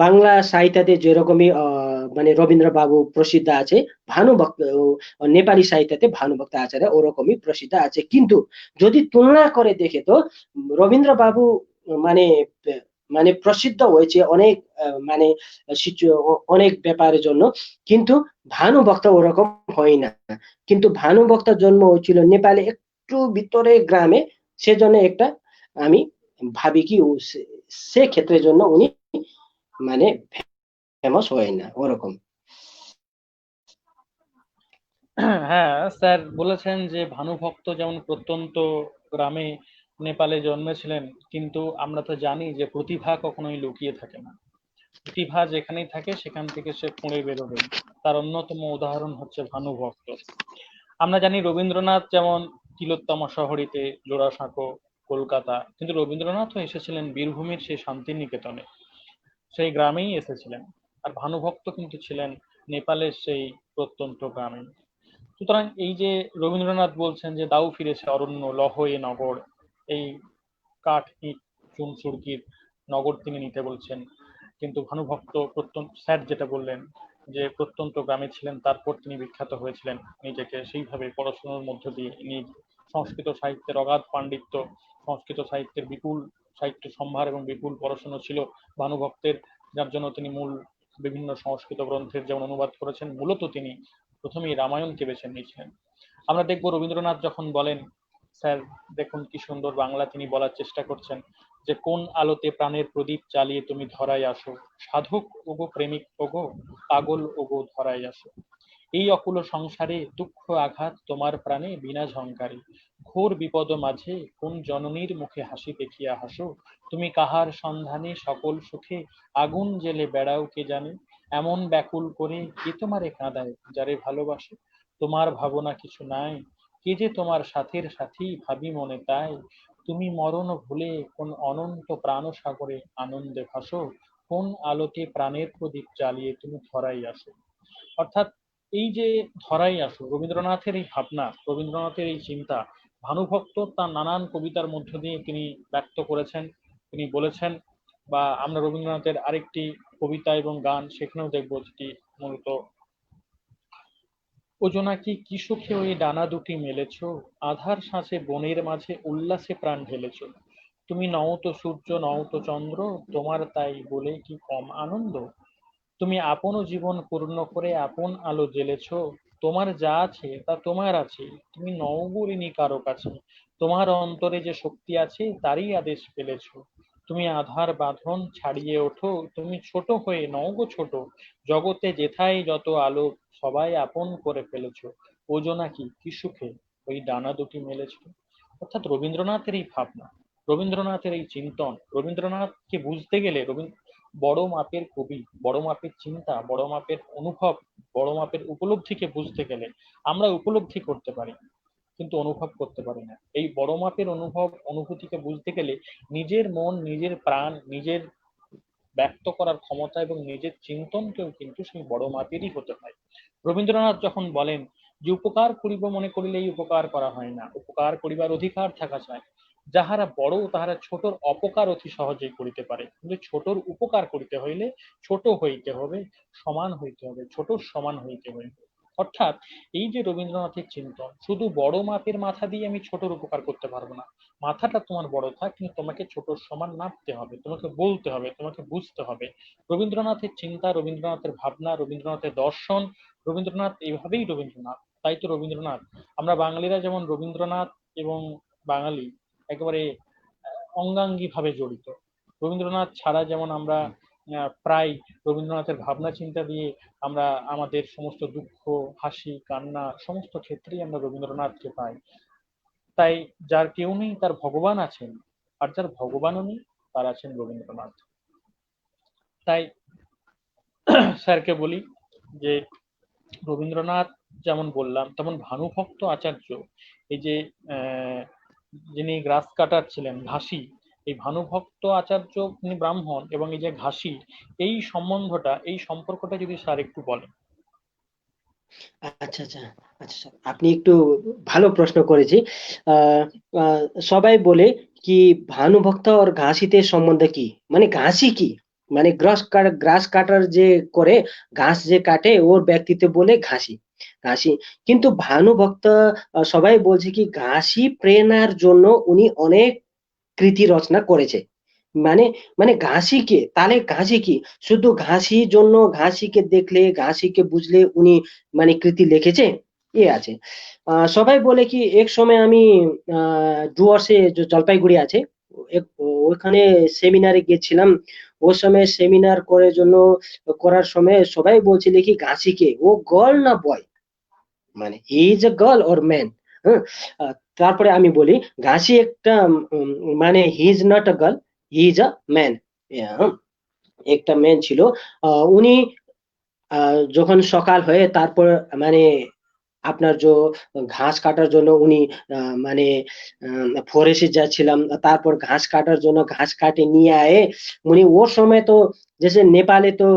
বাংলা সাহিত্যতে যেরকমই মানে রবীন্দ্র বাবু প্রসিদ্ধ আছে, ভানুভক্ত নেপালি সাহিত্যতে ভানুভক্ত আচার্য ওরকমই প্রসিদ্ধ আছে। কিন্তু যদি তুলনা করে দেখে তো রবীন্দ্র বাবু মানে মানে প্রসিদ্ধ হয়েছে অনেক মানে অনেক ব্যাপারের জন্য, কিন্তু ভানুভক্ত ওরকম হয় না। কিন্তু ভানুভক্ত জন্ম হয়েছিল নেপালে একটু ভিতরে গ্রামে, সেজন্য একটা আমি ভাবি কি সে ক্ষেত্রের জন্য উনি মানে ফেমাস হয় না ওরকম। হ্যাঁ স্যার বলেছেন যে ভানুভক্ত যেমন প্রত্যন্ত গ্রামে নেপালে জন্মেছিলেন, কিন্তু আমরা তো জানি যে প্রতিভা কখনোই লুকিয়ে থাকে না, প্রতিভা যেখানেই থাকে সেখান থেকে সে ফুঁড়ে বেরোবে। তার অন্যতম উদাহরণ হচ্ছে ভানুভক্ত। আমরা জানি রবীন্দ্রনাথ যেমন তিলোত্তমা শহরীতে, জোড়াসাঁকো, কলকাতা, কিন্তু রবীন্দ্রনাথও এসেছিলেন বীরভূমের সেই শান্তিনিকেতনে, সেই গ্রামেই এসেছিলেন। আর ভানুভক্ত কিন্তু ছিলেন নেপালের সেই প্রত্যন্ত গ্রামে। সুতরাং এই যে রবীন্দ্রনাথ বলছেন যে দাও ফিরেছে অরণ্য লহ এ নগর, এই কাঠ ইট চুন সুরকির নগর তিনি নিতে বলছেন, কিন্তু ভানুভক্ত প্রত্যন্ত স্যার যেটা বললেন যে প্রত্যন্ত গ্রামে ছিলেন, তারপর তিনি বিখ্যাত হয়েছিলেন নিজেকে সেইভাবে পড়াশোনার মধ্য দিয়ে। ইনি সংস্কৃত সাহিত্যের অগাধ পাণ্ডিত্য, সংস্কৃত সাহিত্যের বিপুল সাহিত্য সম্ভার এবং বিপুল পড়াশোনা ছিল ভানুভক্তের, যার জন্য তিনি মূল বিভিন্ন সংস্কৃত গ্রন্থের যেমন অনুবাদ করেছেন, মূলত তিনি প্রথমেই রামায়ণকে বেছে নিয়েছিলেন। আমরা দেখব রবীন্দ্রনাথ যখন বলেন, স্যার দেখুন কি সুন্দর বাংলা তিনি বলার চেষ্টা করছেন, যে কোন আলোতে প্রাণের প্রদীপ জ্বালিয়ে তুমি ধরায় আসো, সাধক ওগো প্রেমিক ওগো, পাগল ওগো ধরায় আসো। এই অকুল সংসারে দুঃখ আঘাত তোমার প্রাণে বিনা ঝঙ্কারে, ঘোর বিপদ মাঝে কোন জননীর মুখে হাসি দেখিয়া হাসো, তুমি কাহার সন্ধানে সকল সুখে আগুন জেলে বেড়াও কে জানে, এমন ব্যাকুল করে কে তোমারে কাঁদায় যারে ভালোবাসে, তোমার ভাবনা কিছু নাই, কে যে তোমার সাথের সাথী ভাবি মনে তাই, তুমি মরণ ভুলে কোন অনন্ত প্রাণ সাগরে আনন্দে ভাসো, কোন আলোতে প্রাণের প্রদীপ জ্বালিয়ে তুমি ধরাই আসো। অর্থাৎ এই যে ধরাই আসো, রবীন্দ্রনাথের এই ভাবনা, রবীন্দ্রনাথের এই চিন্তা, ভানুভক্ত তার নানান কবিতার মধ্য দিয়ে তিনি ব্যক্ত করেছেন, তিনি বলেছেন। বা আমরা রবীন্দ্রনাথের আরেকটি কবিতা এবং গান সেখানেও দেখবো, যেটি মূলত ও জোনাকি কি সুখে ওই ডানা দুটি মেলেছ, আধার সাঁচে বনের মাঝে উল্লাসে প্রাণ ঢেলেছ, তুমি নও তো সূর্য নও তো চন্দ্র, তোমার তাই বলে কি কম আনন্দ, তুমি আপন জীবন পূর্ণ করে আপন আলো জ্বেলেছ, তোমার যা আছে তা তোমার আছে, তুমি নও বলিনি কারো কাছে, তোমার অন্তরে যে শক্তি আছে তারই আদেশ ফেলেছ, তুমি আধার বাঁধন ছাড়িয়ে ওঠো, তুমি ছোট হয়ে নও গো ছোট, জগতে যেথায় যত আলো সবাই আপন করে ফেলেছ, ও জোনাকি কি সুখে ওই ডানা দুটি মেলেছ। অর্থাৎ রবীন্দ্রনাথের এই ভাবনা, রবীন্দ্রনাথের এই চিন্তন, রবীন্দ্রনাথকে বুঝতে গেলে বড় মাপের কবি, বড় মাপের চিন্তা, বড় মাপের অনুভব, বড় মাপের উপলব্ধিকে বুঝতে গেলে আমরা উপলব্ধি করতে পারি কিন্তু অনুভব করতে পারি না। এই বড় মাপের অনুভব অনুভূতিকে বুঝতে গেলে নিজের মন, নিজের প্রাণ, নিজের ব্যক্ত করার ক্ষমতা এবং নিজের চিন্তনকেও কিন্তু সেই বড় মাপেরই হতে হয়। রবীন্দ্রনাথ যখন বলেন যে উপকার করিব মনে করিলেই উপকার করা হয় না, উপকার করিবার অধিকার থাকা চাই, যাহারা বড় তাহারা ছোটর অপকার অতি সহজেই করিতে পারে, কিন্তু ছোটর উপকার করিতে হইলে ছোট হইতে হবে, সমান হইতে হবে, ছোটর সমান হইতে হইবে। অর্থাৎ এই যে রবীন্দ্রনাথের চিন্তন, শুধু বড় মাপের মাথা দিয়ে আমি ছোটর উপকার করতে পারবো না, মাথাটা তোমার বড় থাক কিন্তু তোমাকে ছোটর সমান নাপতে হবে, তোমাকে বলতে হবে, তোমাকে বুঝতে হবে। রবীন্দ্রনাথের চিন্তা, রবীন্দ্রনাথের ভাবনা, রবীন্দ্রনাথের দর্শন, রবীন্দ্রনাথ এইভাবেই রবীন্দ্রনাথ। তাই তো রবীন্দ্রনাথ, আমরা বাঙালিরা যেমন রবীন্দ্রনাথ এবং বাঙালি একেবারে অঙ্গাঙ্গী ভাবে জড়িত। রবীন্দ্রনাথ ছাড়া যেমন আমরা প্রায় রবীন্দ্রনাথের ভাবনা চিন্তা দিয়ে আমরা আমাদের সমস্ত দুঃখ, হাসি, কান্না সমস্ত ক্ষেত্রেই আমরা রবীন্দ্রনাথকে পাই। তাই যার কেউ নেই তার ভগবান আছেন, আর যার ভগবানও নেই তার আছেন রবীন্দ্রনাথ। তাই স্যারকে বলি যে রবীন্দ্রনাথ যেমন বললাম, তেমন ভানুভক্ত আচার্য, এই যে আহ, যিনি গ্রাস কাটার ছিলেন, ঘাসি, এই ভানুভক্ত আচার্য তিনি ব্রাহ্মণ, এবং এই যে ঘাসি, এই সম্বন্ধটা, এই সম্পর্কটা যদি স্যার একটু বলেন। আচ্ছা আচ্ছা আচ্ছা স্যার, আপনি একটু ভালো প্রশ্ন করেছি। আহ, আহ, সবাই বলে কি ভানুভক্ত আর ঘাসিতে সম্বন্ধ কি, মানে ঘাসি কি, মানে গ্রাস কাটার যে করে, ঘাস যে কাটে ওর ব্যক্তিত্ব বলে ঘাসি, ঘাসি। কিন্তু ভানুভক্ত, সবাই বলছে কি ঘাসি প্রেরণার জন্য উনি অনেক কৃতি রচনা করেছে। মানে মানে ঘাসিকে, তাহলে ঘাসি কি শুধু ঘাসির জন্য, ঘাসিকে দেখলে ঘাসিকে বুঝলে উনি মানে কৃতি লিখেছে, এ আছে। সবাই বলে কি এক সময় আমি ডুয়ার্সে যে জলপাইগুড়ি আছে, ওখানে সেমিনারে গেছিলাম। ওই সময় সেমিনার করার সময় সবাই বলছিল কি ঘাসিকে ও গার্ল না বয়, মানে he is a girl or man. হ্যাঁ, তারপরে আমি বলি ঘাসি একটা মানে he is not a girl, he is a man, একটা ম্যান ছিল। উনি যখন সকাল হয়ে তারপর মানে আপনার যে ঘাস কাটার জন্য উনি মানে ফরেস্টে যাচ্ছিলাম, তারপর ঘাস কাটার জন্য ঘাস কাটে নিয়ে আয়ে উনি ও সময় তো जैसे নেপালে তো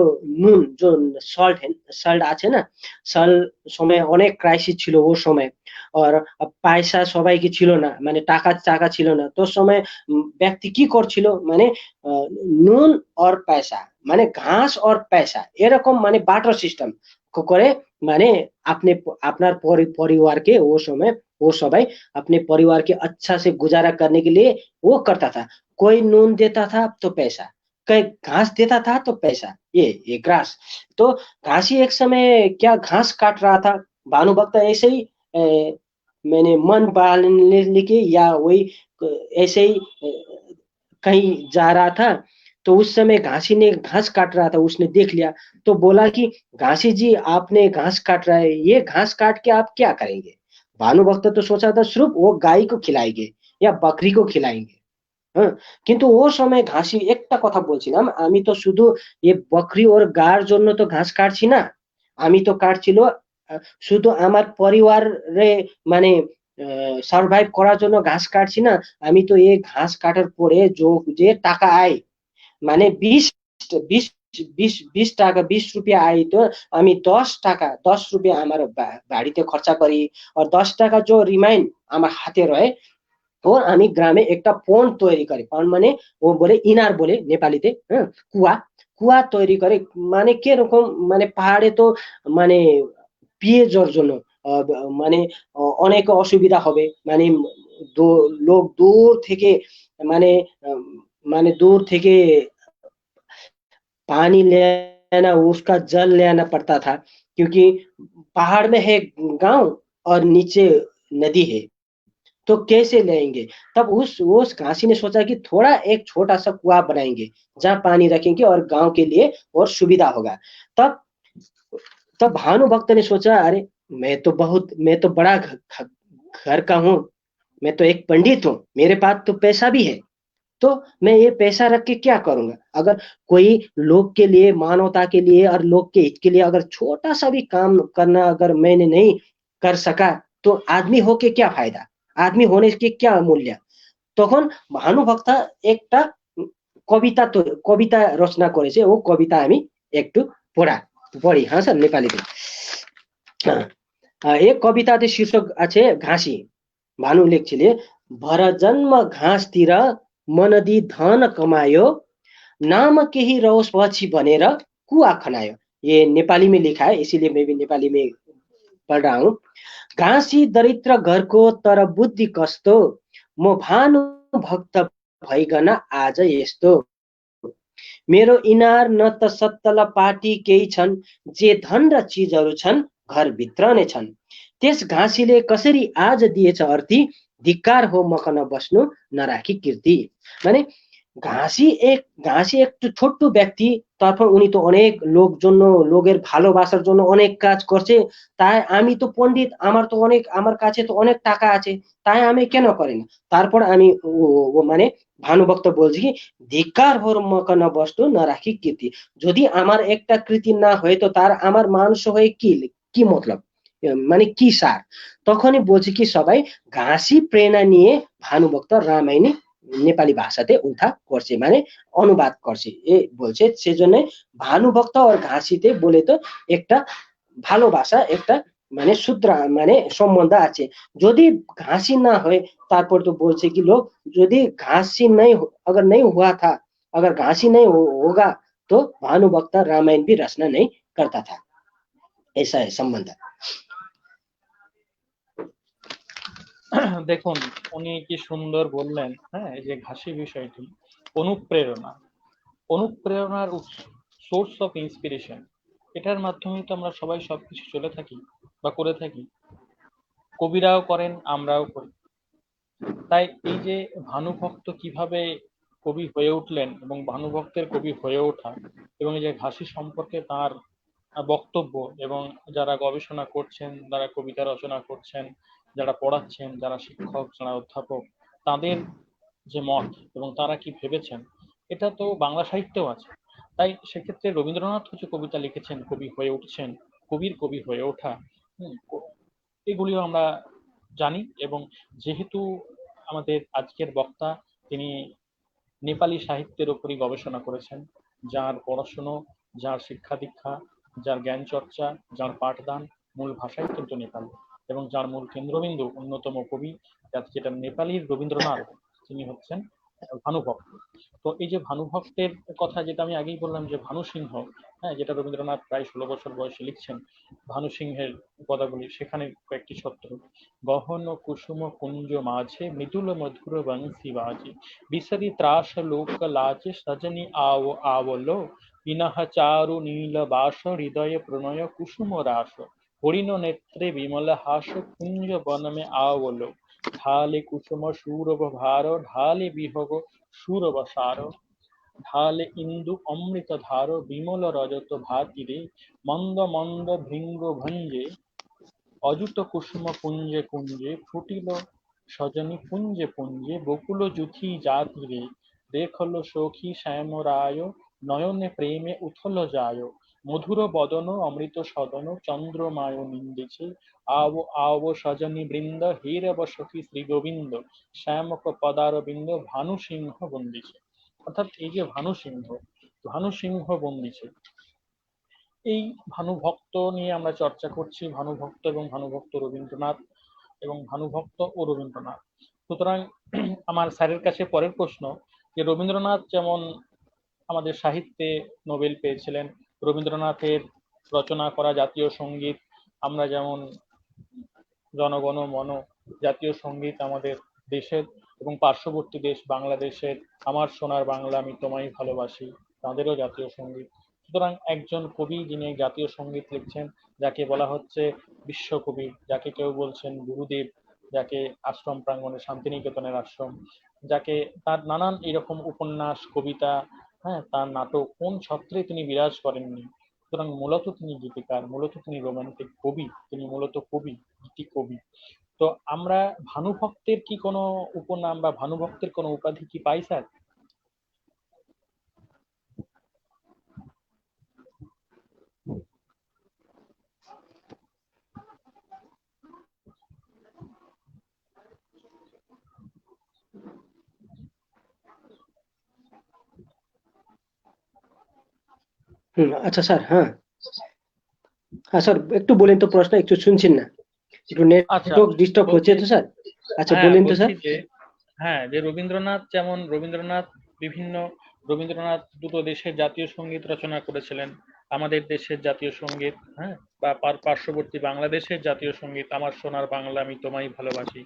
নুন जो সল্ট সল্ট আছে না, সল্ট সময় অনেক ক্রাইসিস ছিল ও সময়। আর পয়সা সবাইকে ছিল না, মানে টাকা টাকা ছিল না তো সময় ব্যক্তি কি করছিল মানে নুন और पैसा মানে ঘাস और पैसा এরকম মানে বাটার সিস্টেম করে মানে আপনি আপনার परिवार के वो समय वो सबाई अपने परिवार के अच्छा से गुजारा करने के लिए वो करता था। कोई नून देता था तो पैसा, कोई घास देता था तो पैसा, ये ग्रास। तो घासी एक समय क्या घास काट रहा था, भानुभक्त ऐसे ही मैंने मन बांधने लेके या वही ऐसे ही कहीं जा रहा था, तो उस समय घासी ने घास काट रहा था, उसने देख लिया तो बोला कि घासी जी आपने घास काट रहा है, ये घास काट के आप क्या करेंगे। भानुभक्त तो सोचा था सिर्फ वो गाय को खिलाएंगे या बकरी को खिलाएंगे। হ্যাঁ, কিন্তু ও সময় ঘাসি একটা কথা বলছিলাম, আমি তো শুধু এ বকরি ওর গার জন্য তো ঘাস কাটছি না, আমি তো কাটছিল শুধু আমার পরিবারে মানে সার্ভাইভ করার জন্য ঘাস কাটছি না, আমি তো এই ঘাস কাটার পরে যে টাকা আয় মানে 20 টাকা 20 रुपया आई तो আমি 10 টাকা 10 रुपया আমার বাড়িতে খরচা করি, আর 10 টাকা जो রিমাইন আমার হাতে রয়ে তো আমি গ্রামে একটা পন্ড তৈরি করি। পন্ড মানে ও বলে ইনার বলে নেপালিতে, হ্যাঁ, কুয়া কুয়া তৈরি করে। মানে কিরকম মানে পাহাড়ে তো মানে পিএজর জন্য মানে অনেক অসুবিধা হবে, মানে লোক দূর থেকে মানে মানে দূর থেকে पानी लेना उसका जल लेना पड़ता था, क्योंकि पहाड़ में है गांव और नीचे नदी है, तो कैसे लेंगे। तब उस घासी ने सोचा कि थोड़ा एक छोटा सा कुआं बनाएंगे जहां पानी रखेंगे और गांव के लिए और सुविधा होगा। तब तब भानुभक्त ने सोचा अरे मैं तो बड़ा घर का हूँ, मैं तो एक पंडित हूँ, मेरे पास तो पैसा भी है, तो मैं ये पैसा रख के क्या करूंगा। अगर कोई लोग के लिए मानवता के लिए और लोग के हित के लिए अगर छोटा सा भी काम करना अगर मैंने नहीं कर सका तो आदमी होके क्या फायदा, आदमी होने के क्या मूल्य। তখন ভানুভক্তা একটা কবিতা রচনা করেছে, ও কবিতা আমি একটু পড়ি, হ্যাঁ স্যার, নেপালিতে। एक कविताতে शीर्षक আছে घाँसी। भानु लेख्छिले भर जन्म घाँसतिर मनदी धन कमायो, नाम केही रहोस् पछि भनेर कुवा खनायो। ये नेपाली में लिखा है, इसीलिए मैं भी नेपाली में पढ़ रहा हूँ। घाँसी दरिद्र घरको तर बुद्धि कस्तो, म भानु भक्त भइकन आज यस्तो। मेरो इनार न त सत्तल पाटी केही छन्, जे धन र चिजहरू छन् घरभित्र नै छन्। त्यस घाँसीले कसरी आज दिएछ अर्थी, धिक्कार हो मक नबस्नु नराखी कीर्ति। মানে ঘাসি একটু ছোট্ট ব্যক্তি, তারপর উনি তো অনেক লোকের ভালোবাসার জন্য অনেক কাজ করছে। তাই আমি তো পণ্ডিত, আমার কাছে তো অনেক টাকা আছে, তাই আমি কেন করি না। তারপর আমি মানে ভানুভক্ত বলছি কি ধিক্কার হোর মক ন বস্তু না রাখি কীর্তি, যদি আমার একটা কৃতি না হয় তো তার আমার মানুষ হয়ে কি কি মতলব, মানে কি সার। তখনই বলছি কি সবাই ঘাসি প্রেরণা নিয়ে ভানুভক্ত রামায়ণে নেপালি ভাষাতে উঠা করছে, মানে অনুবাদ করছে এ বলছে। সেজন্য ভানুভক্ত আর ঘাসিতে বলে তো একটা ভালোবাসা একটা মানে সূত্র মানে সম্বন্ধ আছে। যদি घासी ना হয় তারপর তো বলছে কি লোক যদি घासी नहीं अगर नहीं हुआ था, अगर घासी नहीं होगा तो भानुभक्त रामायण भी रचना नहीं करता था, ऐसा है संबंध। দেখুন উনি কি সুন্দর বললেন। হ্যাঁ, এই যে ঘাসি বিষয়টি অনুপ্রেরণা, অনুপ্রেরণার সোর্স অফ ইন্সপিরেশন, এটার মাধ্যমে তো আমরা সবাই সবকিছু চলে থাকি বা করে থাকি, কবিরাও করেন আমরাও করি। তাই এই যে ভানুভক্ত কিভাবে কবি হয়ে উঠলেন এবং ভানুভক্তের কবি হয়ে ওঠা এবং এই যে ঘাসি সম্পর্কে তার বক্তব্য, এবং যারা গবেষণা করছেন, যারা কবিতা রচনা করছেন, যারা পড়াচ্ছেন, যারা শিক্ষক, যারা অধ্যাপক, তাদের যে মত এবং তারা কি ভেবেছেন, এটা তো বাংলা সাহিত্যেও আছে। তাই সেক্ষেত্রে রবীন্দ্রনাথ যে কবিতা লিখেছেন, কবি হয়ে উঠছেন, কবির কবি হয়ে ওঠা, এগুলিও আমরা জানি। এবং যেহেতু আমাদের আজকের বক্তা তিনি নেপালি সাহিত্যের উপরই গবেষণা করেছেন, যার পড়াশুনো, যার শিক্ষা দীক্ষা, যার জ্ঞান চর্চা, যার পাঠদান, মূল ভাষাই কিন্তু নেপালি, এবং যার মূল কেন্দ্রবিন্দু অন্যতম কবি যেটা নেপালির রবীন্দ্রনাথ, তিনি হচ্ছেন ভানুভক্ত। তো এই যে ভানুভক্তের কথা যেটা আমি আগেই বললাম, যে ভানু সিংহ, হ্যাঁ, যেটা রবীন্দ্রনাথ প্রায় 16 বছর বয়সে লিখছেন, ভানু সিংহের পদাবলী সেখানে কয়েকটি ছত্র: গহন কুসুম কুঞ্জ মাঝে মৃদুল মধুর বংশী বাজে, বিসরি ত্রাস লোক লাজে সজনি আও আওলো, ইনহ চারু নীল বাস হৃদয় প্রণয় কুসুম রাস, হরিণ নেত্রে বিমল হাস কুঞ্জ বন মে আওলো, ঢালে কুসুম সৌরভ ভার ঢালে বিহগ সুরভ সার, ঢালে ইন্দু অমৃত ধার বিমল রজত ভাতিরে, মন্দ মন্দ ভৃঙ্গ ভঞ্জে অযুত কুসুম কুঞ্জে কুঞ্জে, ফুটিল সজনি পুঞ্জে পুঞ্জে, বকুল জুথি জাতিরে, দেখল সখী শ্যাম রায়, নয়নে প্রেমে উথল যায়, মধুর বদন অমৃত সদন চন্দ্রমায় নিন্দিছে, আব আব সজনি বৃন্দ হীরব সখী শ্রী গোবিন্দ, শ্যামক পদারবিন্দ ভানু সিংহ বন্দিছে। অর্থাৎ এই যে ভানু সিংহ, ভানু সিংহ বন্দিছে, এই ভানুভক্ত নিয়ে আমরা চর্চা করছি, ভানুভক্ত এবং ভানুভক্ত রবীন্দ্রনাথ, এবং ভানুভক্ত ও রবীন্দ্রনাথ। সুতরাং আমার স্যারের কাছে পরের প্রশ্ন, যে রবীন্দ্রনাথ যেমন আমাদের সাহিত্যে নোবেল পেয়েছিলেন, রবীন্দ্রনাথের রচনা করা জাতীয় সঙ্গীত, আমরা যেমন জনগণ মন জাতীয় সঙ্গীত আমাদের দেশের এবং পার্শ্ববর্তী দেশ বাংলাদেশের আমার সোনার বাংলা আমি তোমায় ভালোবাসি, তাঁদেরও জাতীয় সঙ্গীত। সুতরাং একজন কবি যিনি জাতীয় সঙ্গীত লিখছেন, যাকে বলা হচ্ছে বিশ্বকবি, যাকে কেউ বলছেন গুরুদেব, যাকে আশ্রম প্রাঙ্গণে শান্তিনিকেতনের আশ্রম, যাকে তার নানান এরকম উপন্যাস, কবিতা, হ্যাঁ, তার নাটক, কোন ছত্রে তিনি বিরাজ করেননি। সুতরাং মূলত তিনি গীতিকার, মূলত তিনি রোমান্টিক কবি, তিনি মূলত কবি, গীতি কবি। তো আমরা ভানুভক্তের কি কোনো উপনাম বা ভানুভক্তের কোনো উপাধি কি পাই স্যার? আচ্ছা স্যার, হ্যাঁ হ্যাঁ স্যার, একটু বলেন তো, প্রশ্ন একটু শুনছেন না, একটু আচ্ছা, নেটওয়ার্ক ডিস্টার্ব হচ্ছে বলছি, তো স্যার। আচ্ছা হ্যাঁ বলেন তো বলছি স্যার। যে, হ্যাঁ, যে রবীন্দ্রনাথ, যেমন রবীন্দ্রনাথ বিভিন্ন, রবীন্দ্রনাথ দুটো দেশের জাতীয় সঙ্গীত রচনা করেছিলেন, আমাদের দেশের জাতীয় সঙ্গীত, হ্যাঁ, বা পার্শ্ববর্তী বাংলাদেশের জাতীয় সঙ্গীত আমার সোনার বাংলা আমি তোমায় ভালোবাসি।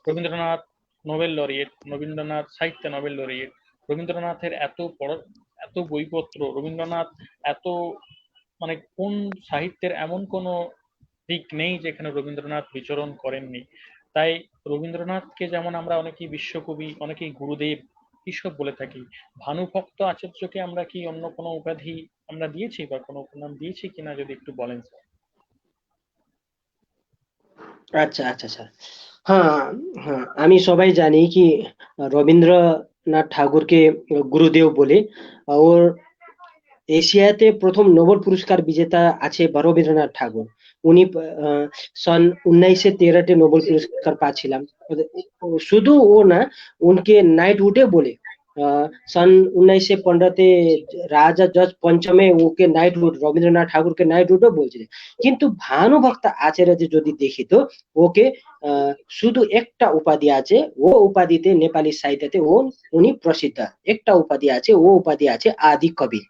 রবীন্দ্রনাথ নোবেল লরিয়েট, রবীন্দ্রনাথ সাহিত্যে নোবেল লরিয়েট, রবীন্দ্রনাথের এত বইপত্র, রবীন্দ্রনাথ এত, মানে কোন সাহিত্যের এমন কোনো দিক নেই যেখানে রবীন্দ্রনাথ বিচরণ করেননি। তাই রবীন্দ্রনাথকে যেমন আমরা অনেকেই বিশ্বকবি, অনেকেই গুরুদেব এইসব বলে থাকি, ভানুভক্ত আচার্যকে আমরা কি অন্য কোনো উপাধি আমরা দিয়েছি বা কোনো উপনাম দিয়েছি কিনা যদি একটু বলেন স্যার। আচ্ছা আচ্ছা স্যার, হ্যাঁ হ্যাঁ, আমি সবাই জানি কি রবীন্দ্রনাথ ঠাকুরকে গুরুদেব বলে। ওর এশিয়াতে প্রথম নোবেল পুরস্কার বিজেতা আছে রবীন্দ্রনাথ ঠাকুর। উনি সন 1913 নোবেল পুরস্কার পাচ্ছিলাম। শুধু ও না, উনকে নাইটহুডে বলে। सन 1915 রাজা জজ পঞ্চমে ওকে নাইটহুড, রবীন্দ্রনাথ ঠাকুরকে নাইটহুডও বলছিলেন। কিন্তু ভানুভক্ত আচার্য যদি দেখি তো ওকে শুধু একটা উপাধি আছে, ও উপাধিতে নেপালি সাহিত্যে উনি প্রসিদ্ধ। একটা উপাধি আছে, ও উপাধি আছে আদি কবি।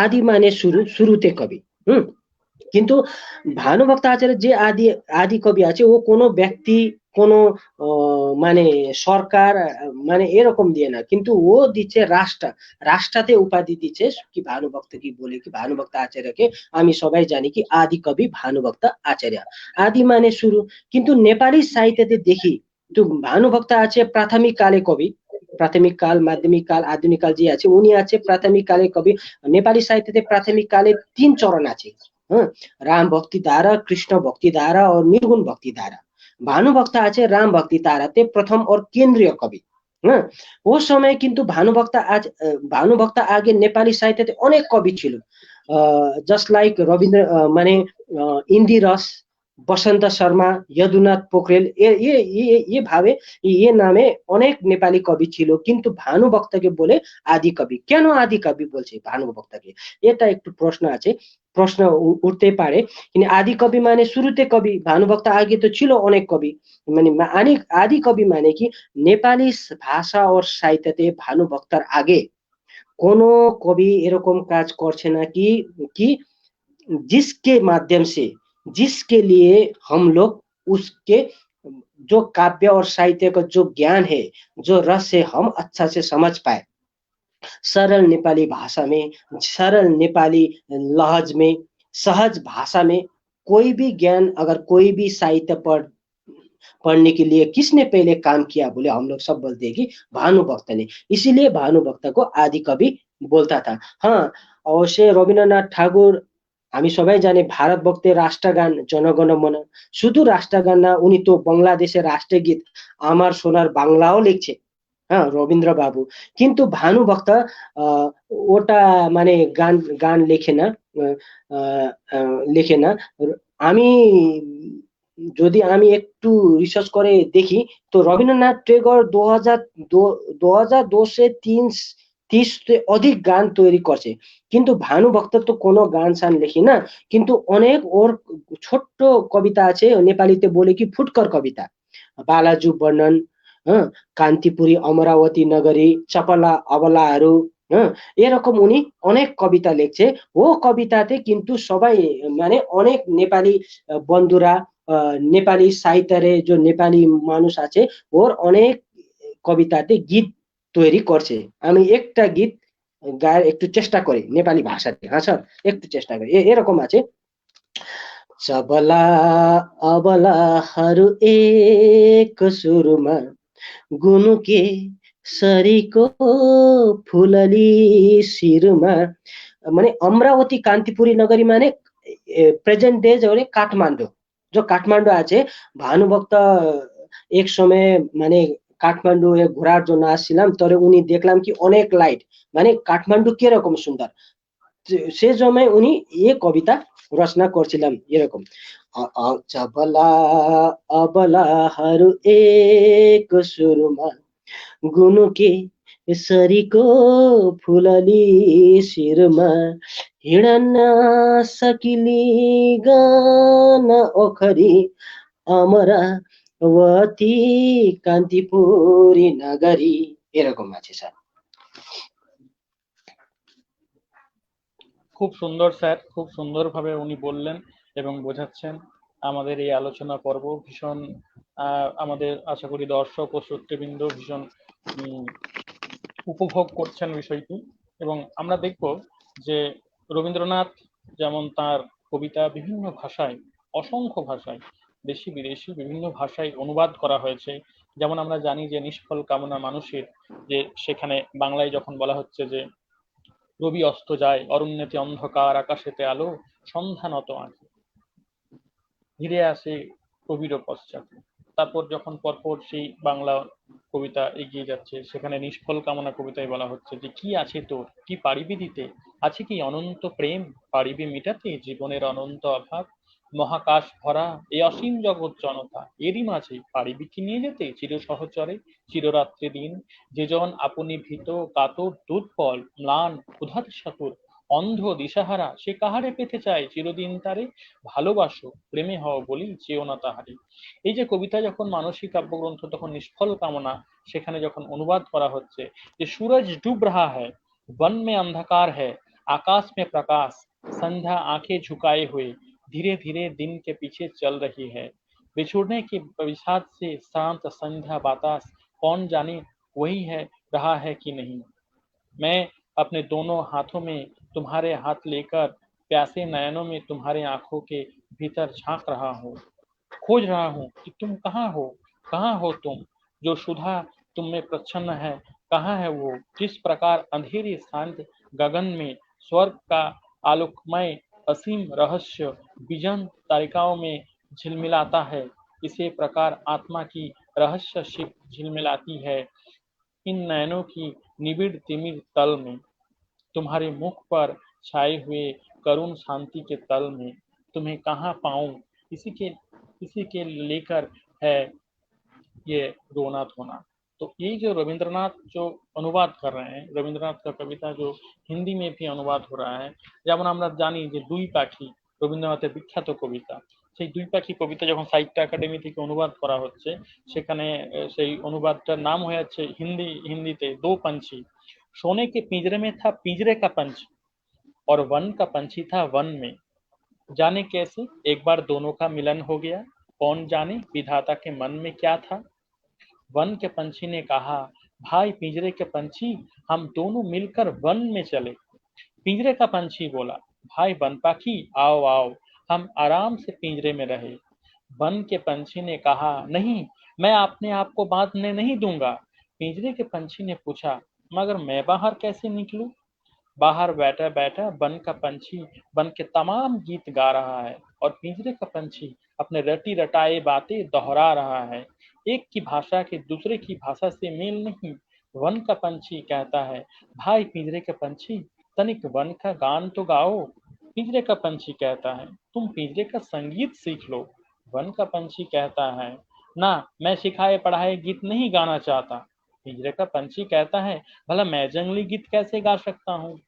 আদি মানে শুরু, শুরুতে কবি। হুম। কিন্তু ভানুভক্ত আচার্য যে আদি আদি কবি আছে, ও কোনো ব্যক্তি, কোনো মানে সরকার, মানে এরকম দিয়ে না, কিন্তু ও দিচ্ছে রাষ্ট্রাতে উপাধি দিচ্ছে কি ভানুভক্ত কি বলে, কি ভানুভক্ত আচার্যকে আমি সবাই জানি কি আদি কবি ভানুভক্ত আচার্য। আদি মানে শুরু। কিন্তু নেপালি সাহিত্যে দেখি তো ভানুভক্ত আছে প্রাথমিক কালে কবি। প্রাথমিক কাল, মাধ্যমিক কাল, আধুনিক কাল যে আছে, উনি আছে প্রাথমিক কালে কবি। নেপালি সাহিত্যে প্রাথমিক কালে 3 চরণ আছে। হ্যাঁ, রাম ভক্তি ধারা, কৃষ্ণ ভক্তি ধারা और निर्गुण भक्ति धारा। ভানুভক্ত আছে রাম ভক্তি ধারাতে প্রথম ওর কেন্দ্রীয় কবি। হ্যাঁ, ও সময় কিন্তু ভানুভক্ত আগে নেপালি সাহিত্যে অনেক কবি ছিল, জাস্ট লাইক রবীন্দ্র, মানে ইন্দিরস, बसन्त शर्मा, यदुनाथ पोखरेल ये भावे ये नामे অনেক নেপালি কবি ছিল, কিন্তু ভানুভক্তকে বলে আদি কবি। কেন আদি কবি বলছে ভানুভক্তকে? এটা একটু প্রশ্ন আছে, প্রশ্ন উঠতে পারে। কিন্তু আদি কবি মানে শুরুতে কবি, ভানুভক্ত আগে তো ছিল অনেক কবি। মানে আদি কবি মানে কি নেপালি ভাষা ও সাহিত্যতে ভানুভক্তার আগে কোনো কবি এরকম কাজ করছে না কি কি जिसके माध्यम से, जिसके लिए हम लोग उसके जो काव्य और साहित्य का जो ज्ञान है, जो रस है, हम अच्छा से समझ पाए। सरल नेपाली भाषा में, सरल नेपाली लहज में, सहज भाषा में कोई भी ज्ञान, अगर कोई भी साहित्य पढ़ने के लिए किसने पहले काम किया बोले, हम लोग सब बोलते हैं कि भानुभक्त ने। इसीलिए भानुभक्त को आदि कवि बोलता था। हाँ, अवश्य रवीन्द्रनाथ ठाकुर हामी सबै जाने भारत भक्तेर राष्ट्रगान जनगण मन, শুধু রাষ্ট্রগান না, উনি তো বাংলাদেশের রাষ্ট্রীয় গীত আমার সোনার বাংলাও লিখছে, হ্যাঁ, রবীন্দ্র বাবু। কিন্তু ভানুভক্ত ওটা মানে গান গান লেখে না, লেখে না। আমি যদি আমি একটু রিসার্চ করে দেখি তো রবীন্দ্রনাথ টেগোর 2002 से 30 से অধিক গান তৈরি করছে, কিন্তু ভানুভক্ত তো কোনো গান সান লেখে না। কিন্তু অনেক ওর ছোট্ট কবিতা আছে, নেপালিতে বলে কি ফুটকর কবিতা, বালাজু বর্ণন, হ্যাঁ, কান্তিপুরী অমরাবতী নগরী, চপলা অবলাहरू, হ্যাঁ, এরকম উনি অনেক কবিতা লিখছে। ও কবিতাতে কিন্তু সবাই মানে অনেক নেপালি বন্ধুরা, নেপালি সাহিত্যের যে নেপালি মানুষ আছে ওর অনেক কবিতাতে গীত তৈরি করছে। আমি একটা গীত গায়ে একটু চেষ্টা করি নেপালি ভাষাতে, হ্যাঁ স্যার, একটু চেষ্টা করি। এরকম আছে, सबला अबलाहरू एक सुरमा गुनुके सरीको फुलली शिरमा। মানে অমরাবতী কান্তিপুরী নগরী মানে প্রেজেন্ট ডে যে কাঠমান্ডু, যে কাঠমান্ডু আছে, ভানুভক্ত এক সময় মানে কাঠমান্ডু ঘোরার জন্য আসছিলাম, তবে উনি দেখলাম কি অনেক লাইট, মানে কাঠমান্ডু কিরকম সুন্দর, সে সময় উনি এ কবিতা রচনা করছিলাম এরকম। चबला अबलाहरू एक सुरमा गुनुके सरीको फुलली शिरमा हिँडन सकिली गान ओखरी अमरावती कान्तिपुरी नगरी। এরকম আছে স্যার। খুব সুন্দর স্যার, খুব সুন্দরভাবে উনি বললেন এবং বোঝাচ্ছেন। আমাদের এই আলোচনা পর্ব ভীষণ আমাদের আশা করি দর্শক ও শ্রোতৃবৃন্দ ভীষণ উম, উপভোগ করছেন বিষয়টি। এবং আমরা দেখব যে রবীন্দ্রনাথ যেমন তার কবিতা বিভিন্ন ভাষায়, অসংখ্য ভাষায়, দেশি বিদেশি বিভিন্ন ভাষায় অনুবাদ করা হয়েছে। যেমন আমরা জানি যে নিষ্ফল কামনা মানুষের, যে সেখানে বাংলায় যখন বলা হচ্ছে যে রবি অস্ত যায় অরণ্যেতে অন্ধকার আকাশেতে আলো সন্ধ্যা নত আঁখি ধীরে আসে কবির পশ্চাতে। তারপর যখন পরপর সেই বাংলা কবিতা এগিয়ে যাচ্ছে, সেখানে নিষ্ফল কামনা কবিতায় বলা হচ্ছে যে কি আছে তোর, কি পারিবি দিতে, আছে কি অনন্ত প্রেম, পারিবি মিটাতে জীবনের অনন্ত অভাব, মহাকাশ ভরা এই অসীম জগৎ জনতা, এরই মাঝে পারিবি কি নিয়ে যেতে চির সহচরে চিররাত্রি দিন, যে জন আপনি ভীত কাতর দুর্বল ম্লান ক্ষুধাত সাতুর অন্ধ দিশাহারা, সে কাহারে পেতে চায় চিরদিন তারে, ভালোবাসো প্রেমে হও বলি চেও না তাহারে। এই যে কবিতা যখন মানসিক কাব্যগ্রন্থ, তখন নিষ্ফল কামনা সেখানে যখন অনুবাদ করা হচ্ছে যে सूरज डूब रहा है, वन में अंधकार है, आकाश में प्रकाश, संध्या आंखें झुकाए हुए धीरे धीरे दिन के पीछे चल रही है, बिछुड़ने के विषाद से शांत संध्या बातास, कौन जाने वही है रहा है कि नहीं। मैं अपने दोनों हाथों में तुम्हारे हाथ लेकर प्यासे नयनों में तुम्हारे आंखों के भीतर झांक रहा हूँ, खोज रहा हूँ कि तुम कहाँ हो तुम, जो सुधा तुम में प्रच्छन्न है, कहाँ है वो, जिस प्रकार अंधेरे शांत गगन में स्वर्ग का आलोकमय असीम रहस्य विजन तारिकाओं में झिलमिलाता है, इसी प्रकार आत्मा की रहस्य शिप झिलमिलाती है इन नयनों की निबिड़ तिमिर तल में, तुम्हारे मुख पर छाए हुए करुण शांति के तल में, तुम्हें कहाँ पाऊं। इसी के इसी के लेकर है ये रोना धोना। तो ये जो रविंद्रनाथ जो अनुवाद कर रहे हैं, रविंद्रनाथ का कविता जो हिंदी में भी अनुवाद हो रहा है, যেমন আমরা জানি যে দুই পাখি রবীন্দ্রনাথের বিখ্যাত কবিতা, সেই দুই পাখি কবিতা যখন সাহিত্য একাডেমি থেকে অনুবাদ করা হচ্ছে, সেখানে সেই অনুবাদটার নাম হয়ে যাচ্ছে হিন্দিতে दो पंछी, सोने के पिंजरे में था पिंजरे का पंछी और वन का पंछी था वन में, जाने कैसे एक बार दोनों का मिलन हो गया, कौन जाने विधाता के मन में क्या था। वन के पंछी ने कहा, भाई पिंजरे के पंछी, हम दोनों मिलकर वन में चले। पिंजरे का पंछी बोला, भाई वन पाखी आओ आओ, हम आराम से पिंजरे में रहे। वन के पंछी ने कहा, नहीं, मैं अपने आप को बांधने नहीं दूंगा। पिंजरे के पंछी ने पूछा, मगर मैं बाहर कैसे निकलूं। बाहर बैठा बैठा वन का पंछी वन के तमाम गीत गा रहा है और पिंजरे का पंछी अपने रटी रटाए बातें दोहरा रहा है। एक की भाषा के दूसरे की भाषा से मेल नहीं। वन का पंछी कहता है, भाई पिंजरे के पंछी, तनिक वन का गान तो गाओ। पिंजरे का पंछी कहता है, तुम पिंजरे का संगीत सीख लो। वन का पंछी कहता है, ना, मैं सिखाए पढ़ाए गीत नहीं गाना चाहता। पिंजरे का पंछी कहता है, भला मैं जंगली गीत कैसे गा सकता हूँ।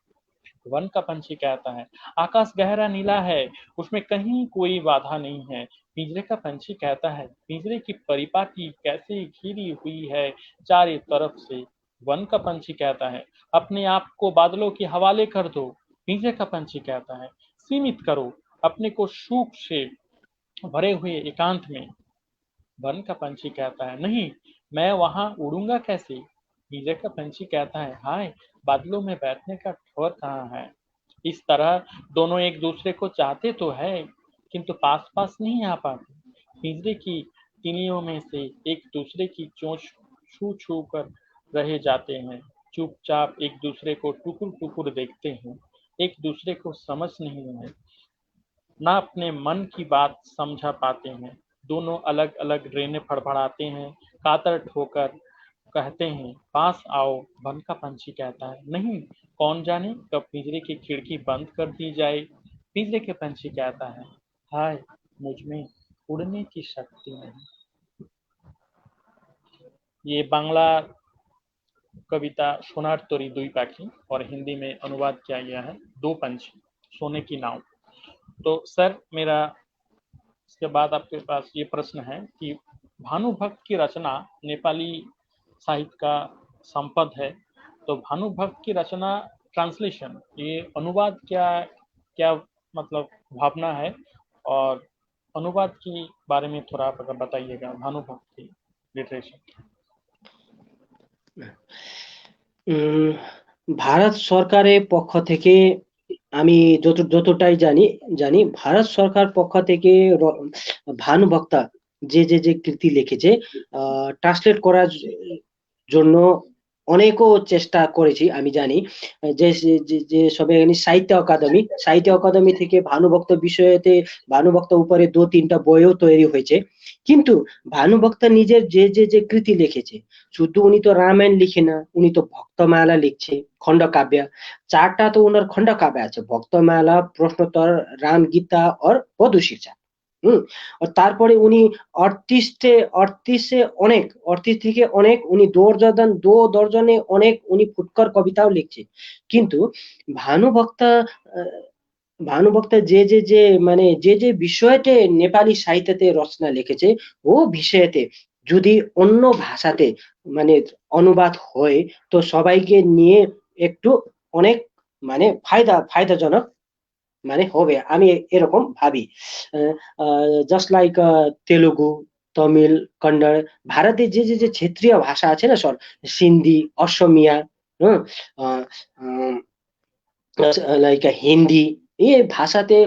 वन का पंछी कहता है, आकाश गहरा नीला है, उसमें कहीं कोई बाधा नहीं है। पिंजरे का पंछी कहता है, पिंजरे की परिपाटी कैसे घिरी हुई है चारों तरफ से। वन का पंछी कहता है, अपने आप को बादलों के हवाले कर दो। पिंजरे का पंछी कहता है, सीमित करो अपने को सुख से भरे हुए एकांत में। वन का पंछी कहता है, नहीं, मैं वहां उड़ूंगा कैसे। पिंजरे का पंछी कहता है, हाय, बादलों में बैठने का ठौर कहाँ है। इस तरह दोनों एक दूसरे को चाहते तो है, किंतु पास पास नहीं आ पाते। पिंजरे की तिनियों में से एक दूसरे की चोंच छू छू कर रह जाते हैं, चुपचाप एक दूसरे को टुकुर टुकुर देखते हैं, एक दूसरे को समझ नहीं है, ना अपने मन की बात समझा पाते हैं। दोनों अलग अलग रेने फड़फड़ाते हैं, कातर ठोकर कहते हैं, पास आओ। वन का पंछी कहता है, नहीं, कौन जाने कब पिंजरे की खिड़की बंद कर दी जाए। पिंजरे के पंछी कहता है, हाय, मुझ में उड़ने की शक्ति नहीं। ये बांग्ला कविता सोनार तोरी दुई पाखी और हिंदी में अनुवाद किया गया है दो पंछी सोने की नाव। तो सर, मेरा इसके बाद आपके पास ये प्रश्न है कि भानुभक्त की रचना नेपाली साहित्य का संपद है, तो भानुभक्त की रचना ट्रांसलेशन, ये अनुवाद क्या क्या मतलब भावना है, और अनुवाद की बारे में थोड़ा आप अगर बताइएगा भानुभक्त की लिटरेचर। ভারত সরকারের পক্ষ থেকে আমি যতটাই জানি ভারত সরকার পক্ষ থেকে ভানুভক্তা যে কৃতি লিখেছে ট্রান্সলেট করার জন্য অনেকও চেষ্টা করেছি। আমি জানি যে যে সবে সাহিত্য একাডেমি থেকে ভানুভক্ত উপরে 2-3টা বইও তৈরি হয়েছে। কিন্তু ভানুভক্ত নিজের যে কৃতি লিখেছে, শুধু উনি তো রামায়ণ লিখে না, উনি তো ভক্তমালা লিখছে, খণ্ডকাব্য 4টা তো ওনার খণ্ডকাব্য আছে, ভক্তমালা, প্রশ্নোত্তর, রাম গীতা और বধূ শিক্ষা। আর তারপরে উনি 38 থেকে অনেক উনি দো দর্জনে অনেক উনি ফুটকর কবিতাও লিখছে। কিন্তু ভানুভক্ত যে মানে যে বিষয়তে নেপালি সাহিত্যতে রচনা লিখেছে, ও বিষয়তে যদি অন্য ভাষাতে মানে অনুবাদ হয় তো সবাইকে নিয়ে একটু অনেক মানে ফায়দাজনক মানে হবে, আমি এরকম ভাবি। জাস্ট লাইক তেলুগু, তমিল, কন্নড়, ভারতে যে ক্ষেত্রীয় ভাষা আছে না সর, সিন্ধি, অসমিয়া, লাইক হিন্দি, এই ভাষাতে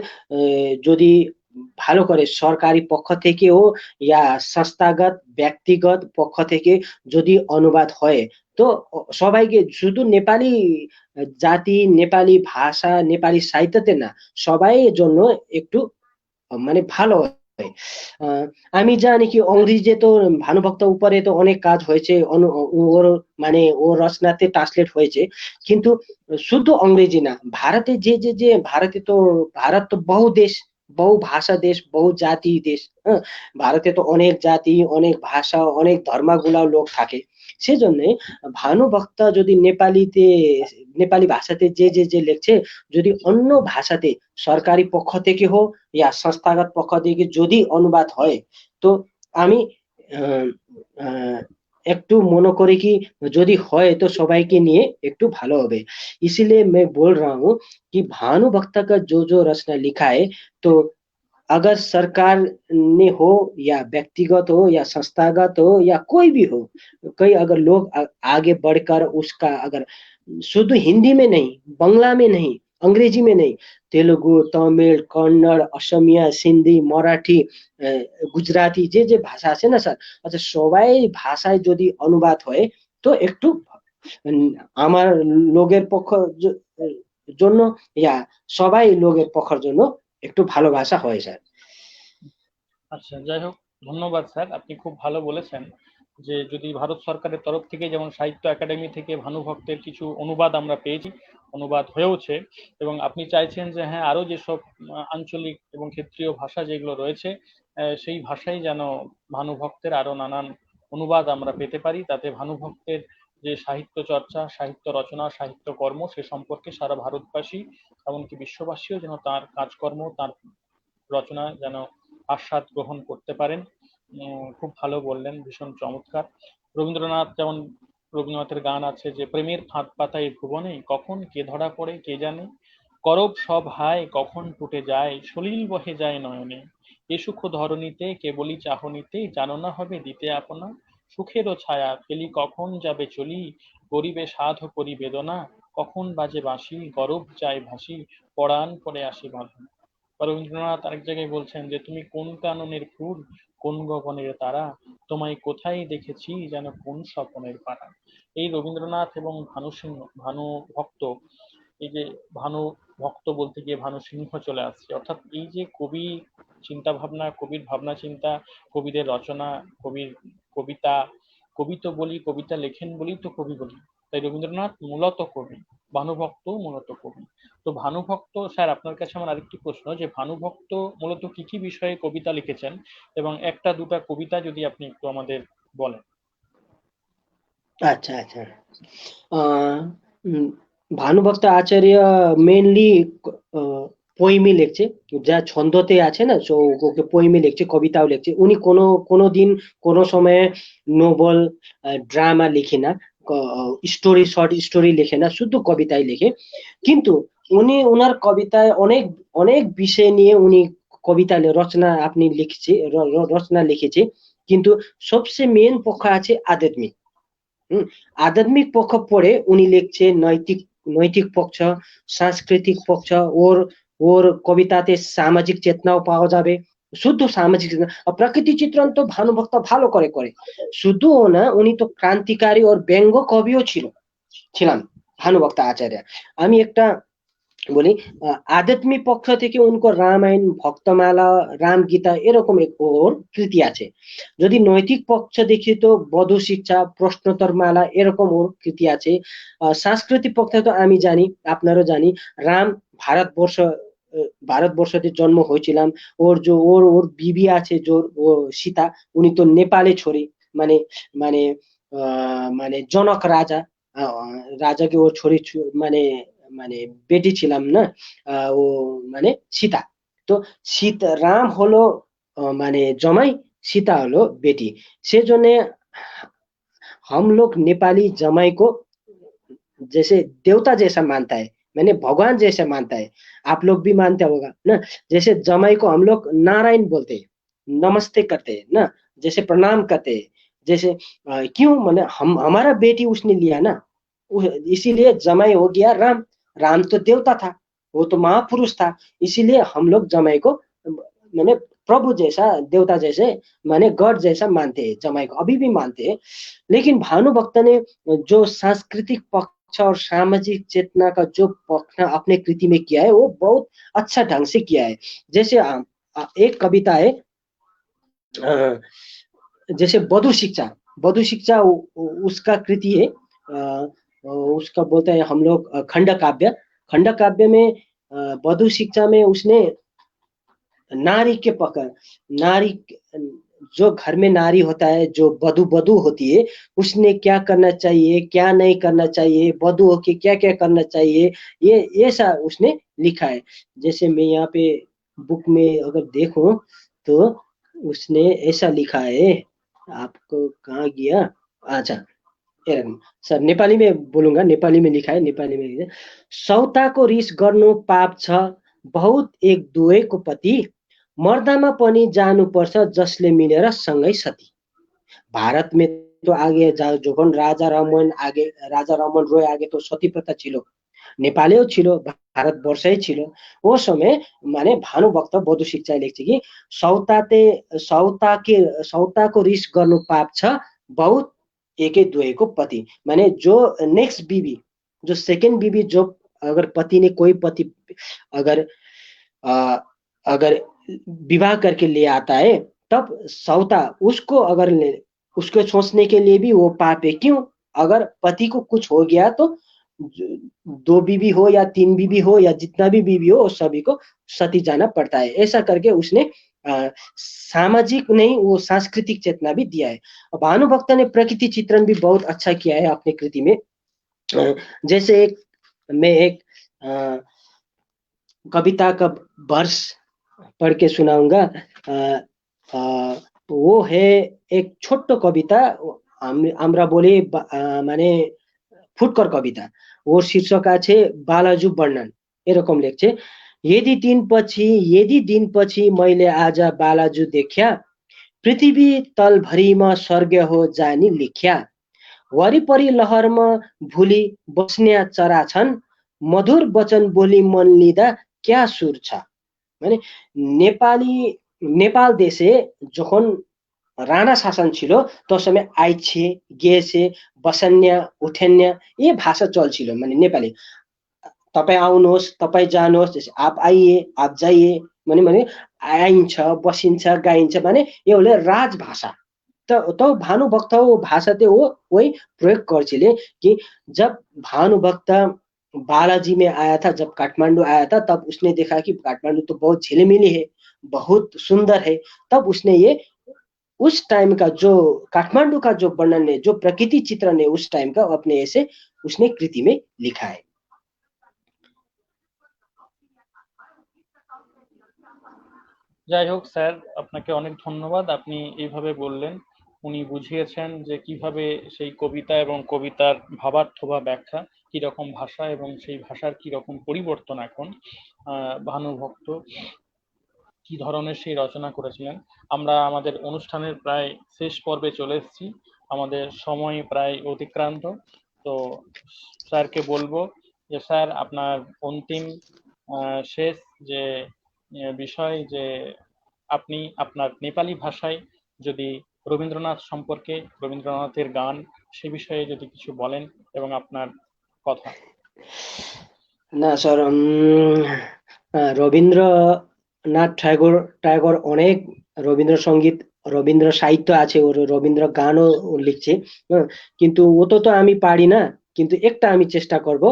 যদি ভালো করে সরকারি পক্ষ থেকেও ইয়া সংস্থাগত ব্যক্তিগত পক্ষ থেকে যদি অনুবাদ হয় তো সবাইকে, শুধু নেপালি জাতি, নেপালি ভাষা, নেপালি সাহিত্যতে না, সবাই জন্য একটু মানে ভালো হয়। আমি জানি কি ইংরেজিতে তো ভানুভক্ত উপরে তো অনেক কাজ হয়েছে, ওর মানে ওর রচনাতে ট্রান্সলেট হয়েছে, কিন্তু শুধু ইংরেজি না, ভারতে যে ভারত তো বহু দেশ বহুভাষা দেশ, বহু জাতি দেশ, হ্যাঁ? ভারতে তো অনেক জাতি, অনেক ভাষা, অনেক ধর্মগুলাও লোক থাকে। সেজন্য ভানুভক্ত যদি নেপালি ভাষাতে যে লিখছে, যদি অন্য ভাষাতে সরকারি পক্ষ থেকে হোক ইয়া সংস্থাগত পক্ষ থেকে যদি অনুবাদ হয়, তো আমি আহ, আহ, একটু মনে করি কি যদি হয় তো सबैके নিয়ে একটু ভালো হবে। इसीलिए मैं बोल रहा हूँ कि भानुभक्त का जो रचना लिखा है, तो अगर सरकार ने हो या व्यक्तिगत हो या संस्थागत हो या कोई भी हो, कई अगर लोग आगे बढ़कर उसका अगर शुद्ध हिंदी में नहीं, बंगला में नहीं, अंग्रेजी में नहीं, तेलुगु, तमिल, कन्नड़, असमिया, सिंधी, मराठी, गुजराती যে ভাষা আছে না স্যার, আচ্ছা সবাই ভাষায় যদি অনুবাদ হয় তো একটু আমার লোকের পক্ষ জন্য ইয়া সবাই লোকের পক্ষের জন্য একটু ভালো ভাষা হয় স্যার। আচ্ছা, যাই হোক, ধন্যবাদ স্যার, আপনি খুব ভালো বলেছেন যে যদি ভারত সরকারের তরফ থেকে যেমন সাহিত্য একাডেমি থেকে ভানুভক্তের কিছু অনুবাদ আমরা পেয়েছি, অনুবাদ হয়েওছে, এবং আপনি চাইছেন যে হ্যাঁ আরো যেসব আঞ্চলিক এবং ক্ষেত্রীয় ভাষা যেগুলো রয়েছে সেই ভাষায় যেন ভানুভক্তের আরো নানান অনুবাদ আমরা পেতে পারি, তাতে ভানুভক্তের যে সাহিত্য চর্চা, সাহিত্য রচনা, সাহিত্য কর্ম সে সম্পর্কে সারা ভারতবাসী এমনকি বিশ্ববাসীও যেন তার কাজকর্ম, তার রচনা যেন আস্বাদ গ্রহণ করতে পারেন। খুব ভালো বললেন, ভীষণ চমৎকার। রবীন্দ্রনাথ যেমন, রবীন্দ্রনাথের গান আছে যে প্রেমের ফাঁদ পাতায় ভুবনে কখন কে ধরা পড়ে কে জানে, করব সব হায় কখন টুটে যায় সলিল বহে যায় নয়নে, এ সুখ ধরণীতে কেবলই চাহনিতে জানো না হবে দিতে আপনা, সুখেরও ছায়া ফেলি কখন যাবে চলি, গরিবে সাধ করি বেদনা, কখন বাজে বাঁশি গরব যায় ভাসি, পরাণ পরে আসি বাঁধন। বা রবীন্দ্রনাথ আরেক জায়গায় বলছেন যে তুমি কোন কাননের ফুল, কোন গগনের তারা, তোমায় কোথায় দেখেছি যেন কোন স্বপনের পাড়া। এই রবীন্দ্রনাথ এবং ভানু সিংহ, ভানু ভক্ত, এই যে ভানু ভক্ত বলতে গিয়ে ভানু সিংহ চলে আসছে, অর্থাৎ এই যে কবি চিন্তা ভাবনা, কবির ভাবনা চিন্তা, কবিদের রচনা, কবির কবিতা, কবি তো বলি কবিতা লেখেন বলি তো কবি বলি, তাই রবীন্দ্রনাথ মূলত কবি, ভানুভক্ত মূলত কবি। তো ভানুভক্ত স্যার, আপনার কাছে আমার আরেকটি প্রশ্ন যে ভানুভক্ত মূলত কি কি বিষয়ে কবিতা লিখেছেন, এবং একটা দুটা কবিতা যদি আপনি একটু আমাদের বলেন। আচ্ছা আচ্ছা, আহ, উম, ভানুভক্ত আচার্য মেনলি পোয়েমই লিখছে, যা ছন্দতে আছে না, তো ওকে পোয়েমই লিখছে, কবিতাও লিখছে। উনি কোনো দিন কোনো সময়ে নোবেল, ড্রামা লিখে না, স্টোরি, শর্ট স্টোরি লিখে না, শুধু কবিতাই লিখে। কিন্তু উনি ওনার কবিতায় অনেক অনেক বিষয় নিয়ে উনি কবিতা রচনা আপনি লিখছে, রচনা লিখেছে। কিন্তু সবচেয়ে মেন পক্ষ আছে আধ্যাত্মিক। হুম, আধ্যাত্মিক পক্ষ পড়ে উনি লিখছে নৈতিক, নৈতিক পক্ষ, সাংস্কৃতিক পক্ষ। ওর ওর কবিতাতে সামাজিক চেতনাও পাওয়া যাবে, শুদ্ধ সামাজিক চেতনা। আর প্রকৃতি চিত্রণ তো ভানুভক্ত ভালো করে করে। শুধু না, উনি তো ক্রান্তিকারী ওর ব্যঙ্গ কবিও ছিলাম ভানুভক্ত আচার্য। আমি একটা বলি, আধ্যাত্মিক পক্ষ থেকে উনকো রামায়ণ, ভক্তমালা, রাম গীতা এরকম ওর কৃতি আছে। যদি নৈতিক পক্ষ দেখি তো বধূ শিক্ষা, প্রশ্নোত্তর মালা এরকম ওর কৃতি আছে। সাংস্কৃতিক পক্ষে তো আমি জানি, আপনারও জানি, রাম ভারতবর্ষ, ভারতবর্ষতে জন্ম হয়েছিলাম। ওর বিবি আছে জোর ও সীতা, উনি তো নেপালে ছড়ি, মানে মানে মানে জনক রাজা, রাজাকে ওর ছড়ি মানে মানে বেটি ছিলাম না, ও মানে সীতা। তো সীতা, রাম হলো মানে জমাই, सीता हलो बेटी। से जो ने हम लोग नेपाली जमाई को जैसे देवता जैसा मानता है, मैंने भगवान जैसा मानता है, आप लोग भी मानते होगा ना। जैसे जमाई को हम लोग नारायण बोलते हैं, नमस्ते करते हैं ना, जैसे प्रणाम करते हैं, जैसे क्यों मैंने हम हमारा बेटी उसने लिया ना, इसीलिए जमाई हो गया राम। राम तो देवता था, वो तो महापुरुष था, इसीलिए हम लोग जमाई को मैंने प्रभु जैसा, देवता जैसे, माने गॉड जैसा मानते हैं, जमाई को अभी भी मानते हैं। लेकिन भानुभक्त ने जो सांस्कृतिक पक्ष और सामाजिक चेतना का जो पक्ष अपने कृति में किया है, वो बहुत अच्छा ढंग से किया है। जैसे एक कविता है, जैसे बधु शिक्षा उसका कृति है। उसका बोलते हैं हम लोग खंड काव्य। खंड काव्य में बधु शिक्षा में उसने नारी के पकड़ नारी जो घर में नारी होता है, जो बधू बधू होती है, उसने क्या करना चाहिए, क्या नहीं करना चाहिए, बधू होके क्या क्या करना चाहिए, ये सा उसने लिखा है। जैसे मैं यहाँ पे बुक में अगर देखूं तो उसने ऐसा लिखा है, आपको कहाँ गया, अच्छा हेरौँ, सर नेपाली में बोलूँगा, नेपाली में लिखा है, नेपाली में लिखा है, सौताको रिस गर्नु पाप छ, बहुत एक दुवैको पति, मर्दामा पनि जानुपर्छ जसले मिलेर सँगै सती। भारत में तो आगे যখন রাজা রামমোহন রয় আগে তো সতী প্রথা ছিল, নেপালেও ছিল, ভারতবর্ষেই ছিল। ও সময় মানে भानुभक्त बधु शिक्षाले लेख्छ कि सौताते सौताके सौताको रिस गर्नु पाप छ, बहुत एकै दुवैको पति। माने जो नेक्स्ट बीवी, जो सेकंड बीवी, जो अगर पति ने कोई पति अगर अ, अगर विवाह करके ले आता है, तब सौता उसको अगर उसको सोचने के लिए भी वो पाप है। क्यों? अगर पति को कुछ हो गया तो दो बीवी हो या तीन बीवी हो या जितना भी बीवी हो, सभी को सती जाना पड़ता है। ऐसा करके उसने सामाजिक नहीं, वो सांस्कृतिक चेतना भी दिया है। भानुभक्त ने प्रकृति चित्रण भी बहुत अच्छा किया है अपनी कृति में। जैसे मैं एक कविता का वर्ष पढ़ के सुनाऊंगा। वो है एक छोटो कविता, আমরা বলি মানে ফুটকর কবিতা। ওর शीर्षक আছে बालाजु वर्णन। এরকম लेख्छे, यदि दिन पछि मैले आज बालाजु देख्या, पृथ्वी तलभरिमा स्वर्ग हो जानी लेख्या, वरिपरि लहरमा भुली बस्न्या चरा छन्, मधुर वचन बोली मन लिँदा क्या सुर छ। মানে नेपाल देशे যখন রানা শাসন ছিল, তো সময় আইছে গেছে বসन्या उठन्या ये भाषा चल्ছিল, মানে नेपाली। तपाईँ आउनुहोस्, तपाईँ जानुहोस्, जैसे आप आइए आप जाइए, माने आइन्छ बसिन्छ गाइन्छ, माने ये हो राजभाषा। तो भानुभक्त वो भाषा थे, वो वही प्रयोग करछिले कि जब भानुभक्त बालाजी में आया था, जब काठमांडू आया था, तब उसने देखा कि काठमांडू तो बहुत झिलिमिली है, बहुत सुंदर है। तब उसने ये उस टाइम का जो काठमांडू का जो वर्णन है, जो प्रकृति चित्रण है उस टाइम का, अपने ऐसे उसने कृति में लिखा है। যাই হোক স্যার, আপনাকে অনেক ধন্যবাদ। আপনি এইভাবে বললেন, উনি বুঝিয়েছেন যে কিভাবে সেই কবিতা এবং কবিতার ভাবার্থ বা ব্যাখ্যা, কিরকম ভাষা এবং সেই ভাষার কিরকম পরিবর্তন এখন ভানুভক্ত কি ধরনের সেই রচনা করেছিলেন। আমরা আমাদের অনুষ্ঠানের প্রায় শেষ পর্বে চলে এসেছি, আমাদের সময় প্রায় অতিক্রান্ত। তো স্যারকে বলবো যে স্যার, আপনার অন্তিম শেষ যে বিষয়, যে আপনি আপনার নেপালি ভাষায় যদি রবীন্দ্রনাথ সম্পর্কে, রবীন্দ্রনাথের গান, সে বিষয়ে যদি কিছু বলেন এবং আপনার কথা। না স্যার, রবীন্দ্রনাথ ঠাকুর অনেক রবীন্দ্রসঙ্গীত, রবীন্দ্র সাহিত্য আছে, ওর রবীন্দ্র গানও লিখছে। কিন্তু ও তো আমি পারি না, কিন্তু একটা আমি চেষ্টা করব।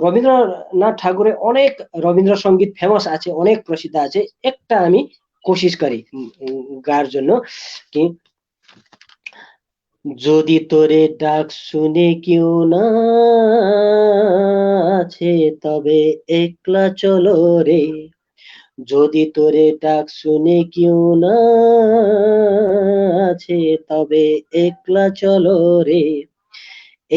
রবীন্দ্রনাথ ঠাকুরের অনেক রবীন্দ্রসঙ্গীত ফেমাস আছে, অনেক প্রসিদ্ধ আছে, একটা আমি কোশিশ করি গাওয়ার জন্য। কি যদি তোরে ডাক শুনে কেউ না আছে, তবে একলা চলো রে, যদি তোরে ডাক শুনে কেউ না আছে, তবে একলা চলো রে,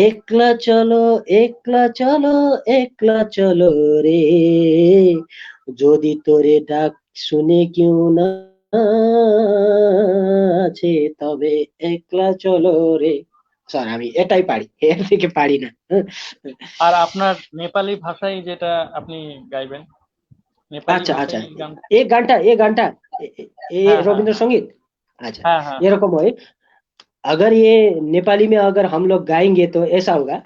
একলা চলো একলা চলো একলা চলো রে, যদি তোরে ডাক শুনে কেউ না আছে, তবে একলা চলো রে। স্যার আমি এটাই পারি, এর থেকে পারি না। আর আপনার নেপালি ভাষায় যেটা আপনি গাইবেন, নেপালি আচ্ছা ভাষায় আচ্ছা, গান। এই গানটা হ্যাঁ, হ্যাঁ, রবীন্দ্রসঙ্গীত। अच्छा, হ্যাঁ, হ্যাঁ, ये रकम है। अगर ये नेपाली में अगर हम लोग गाएंगे तो ऐसा होगा,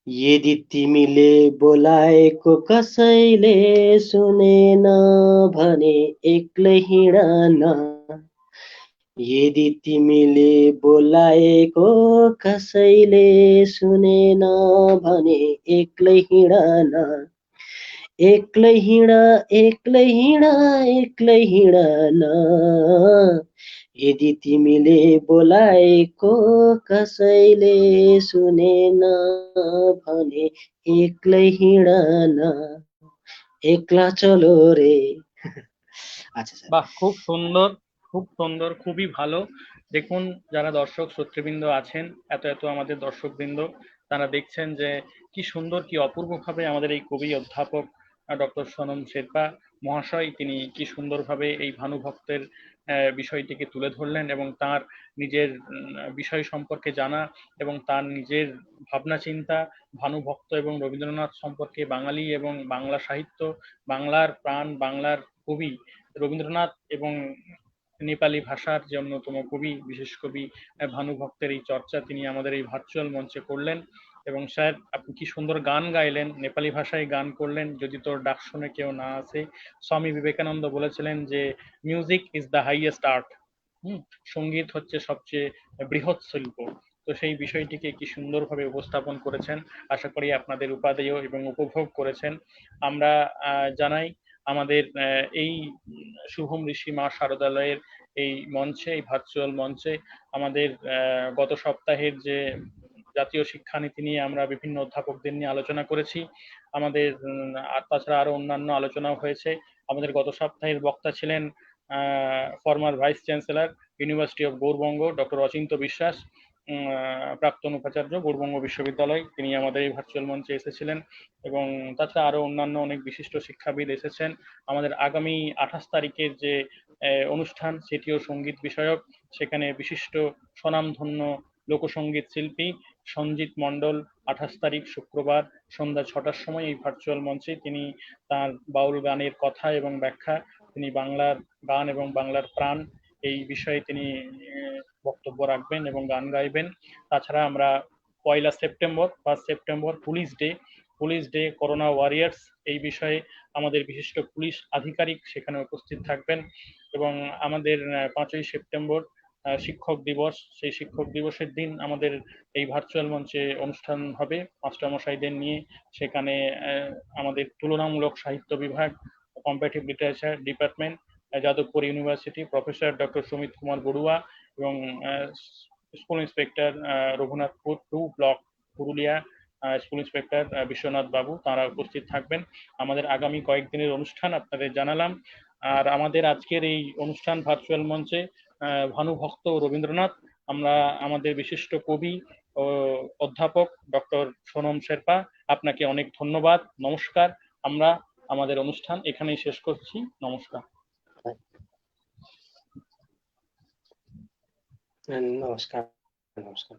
यदि तिमीले बोलाएको कसैले सुनेन भने एक्लै हिँड न, यदि तिमीले बोलाएको कसैले सुनेन भने एक्लै हिँड न, एक्लै हिँड एक्लै हिँड एक्लै हिँड न, यदि तिमीले बोलाएको कसैले सुनेन भने एक्लै हिँड न, একলা চলো রে। আচ্ছা স্যার। বাহ, খুব সুন্দর, খুব সুন্দর, খুবই ভালো। দেখুন, যারা দর্শক শ্রোতৃবৃন্দ আছেন, এত এত আমাদের দর্শকবৃন্দ, তারা দেখছেন যে কি সুন্দর, কি অপূর্বভাবে আমাদের এই কবি অধ্যাপক ডক্টর সোনম শেরপা মহাশয় তিনি কি সুন্দরভাবে এই ভানুভক্তের বিষয়টিকে তুলে ধরলেন এবং তার নিজের বিষয় সম্পর্কে জানা এবং তার নিজের ভাবনা চিন্তা ভানুভক্ত এবং রবীন্দ্রনাথ সম্পর্কে, বাঙালি এবং বাংলা সাহিত্য, বাংলার প্রাণ, বাংলার কবি রবীন্দ্রনাথ এবং নেপালি ভাষার যে অন্যতম কবি, বিশেষ কবি ভানুভক্তের এই চর্চা তিনি আমাদের এই ভার্চুয়াল মঞ্চে করলেন। এবং স্যার, আপনি কি সুন্দর গান গাইলেন, নেপালি ভাষায় গান করলেন, যদি তোর ডাক শুনে কেউ না আসে। স্বামী বিবেকানন্দ বলেছিলেন যে music is the highest art. সঙ্গীত হচ্ছে সবচেয়ে বৃহৎ শিল্প। তো সেই বিষয়টিকে কি সুন্দরভাবে উপস্থাপন করেছেন। আশা করি আপনাদের উপাদেয় এবং উপভোগ করেছেন। আমরা জানাই আমাদের এই শুভম ঋষি মা শারদালয়ের এই মঞ্চে, এই ভার্চুয়াল মঞ্চে আমাদের গত সপ্তাহের যে জাতীয় শিক্ষানীতি নিয়ে আমরা বিভিন্ন অধ্যাপকদের নিয়ে আলোচনা করেছি। আমাদের আর তাছাড়া আরো অন্যান্য আলোচনাও হয়েছে। আমাদের গত সপ্তাহের বক্তা ছিলেন former vice chancellor university of Gourbanga doctor Achintya Biswas, প্রাক্তন উপাচার্য গৌড়বঙ্গ বিশ্ববিদ্যালয়, তিনি আমাদের এই ভার্চুয়াল মঞ্চে এসেছিলেন। এবং তাছাড়া আরো অন্যান্য অনেক বিশিষ্ট শিক্ষাবিদ এসেছেন। আমাদের আগামী 28 তারিখের যে অনুষ্ঠান, সেটিও সঙ্গীত বিষয়ক। সেখানে বিশিষ্ট স্বনামধন্য লোকসঙ্গীত শিল্পী সঞ্জিত মণ্ডল 28 তারিখ শুক্রবার সন্ধ্যা 6টার সময় এই ভার্চুয়াল মঞ্চে তিনি তার বাউল গানের কথা এবং ব্যাখ্যা, তিনি বাংলার গান এবং বাংলার প্রাণ এই বিষয়ে তিনি বক্তব্য রাখবেন এবং গান গাইবেন। তাছাড়া আমরা 1 September police day corona warriors এই বিষয়ে আমাদের বিশিষ্ট পুলিশ আধিকারিক সেখানে উপস্থিত থাকবেন। এবং আমাদের 5ই সেপ্টেম্বর শিক্ষক দিবস, সেই শিক্ষক দিবসের দিন আমাদের এই ভার্চুয়াল মঞ্চে অনুষ্ঠান হবে মাস্টারমশাইদের নিয়ে। সেখানে আমাদের তুলনামূলক সাহিত্য বিভাগ, comparative literature department, Jadavpur university professor doctor Sumit Kumar Barua এবং school inspector Raghunathpur 2 block Purulia school inspector Biswanath babu, তারা উপস্থিত থাকবেন। আমাদের আগামী কয়েকদিনের অনুষ্ঠান আপনাদের জানালাম। আর আমাদের আজকের এই অনুষ্ঠান ভার্চুয়াল মঞ্চে ভানুভক্ত রবীন্দ্রনাথ, আমরা আমাদের বিশিষ্ট কবি ও অধ্যাপক ডক্টর সোনম শেরপা, আপনাকে অনেক ধন্যবাদ, নমস্কার। আমরা আমাদের অনুষ্ঠান এখানেই শেষ করছি, নমস্কার। নমস্কার। নমস্কার।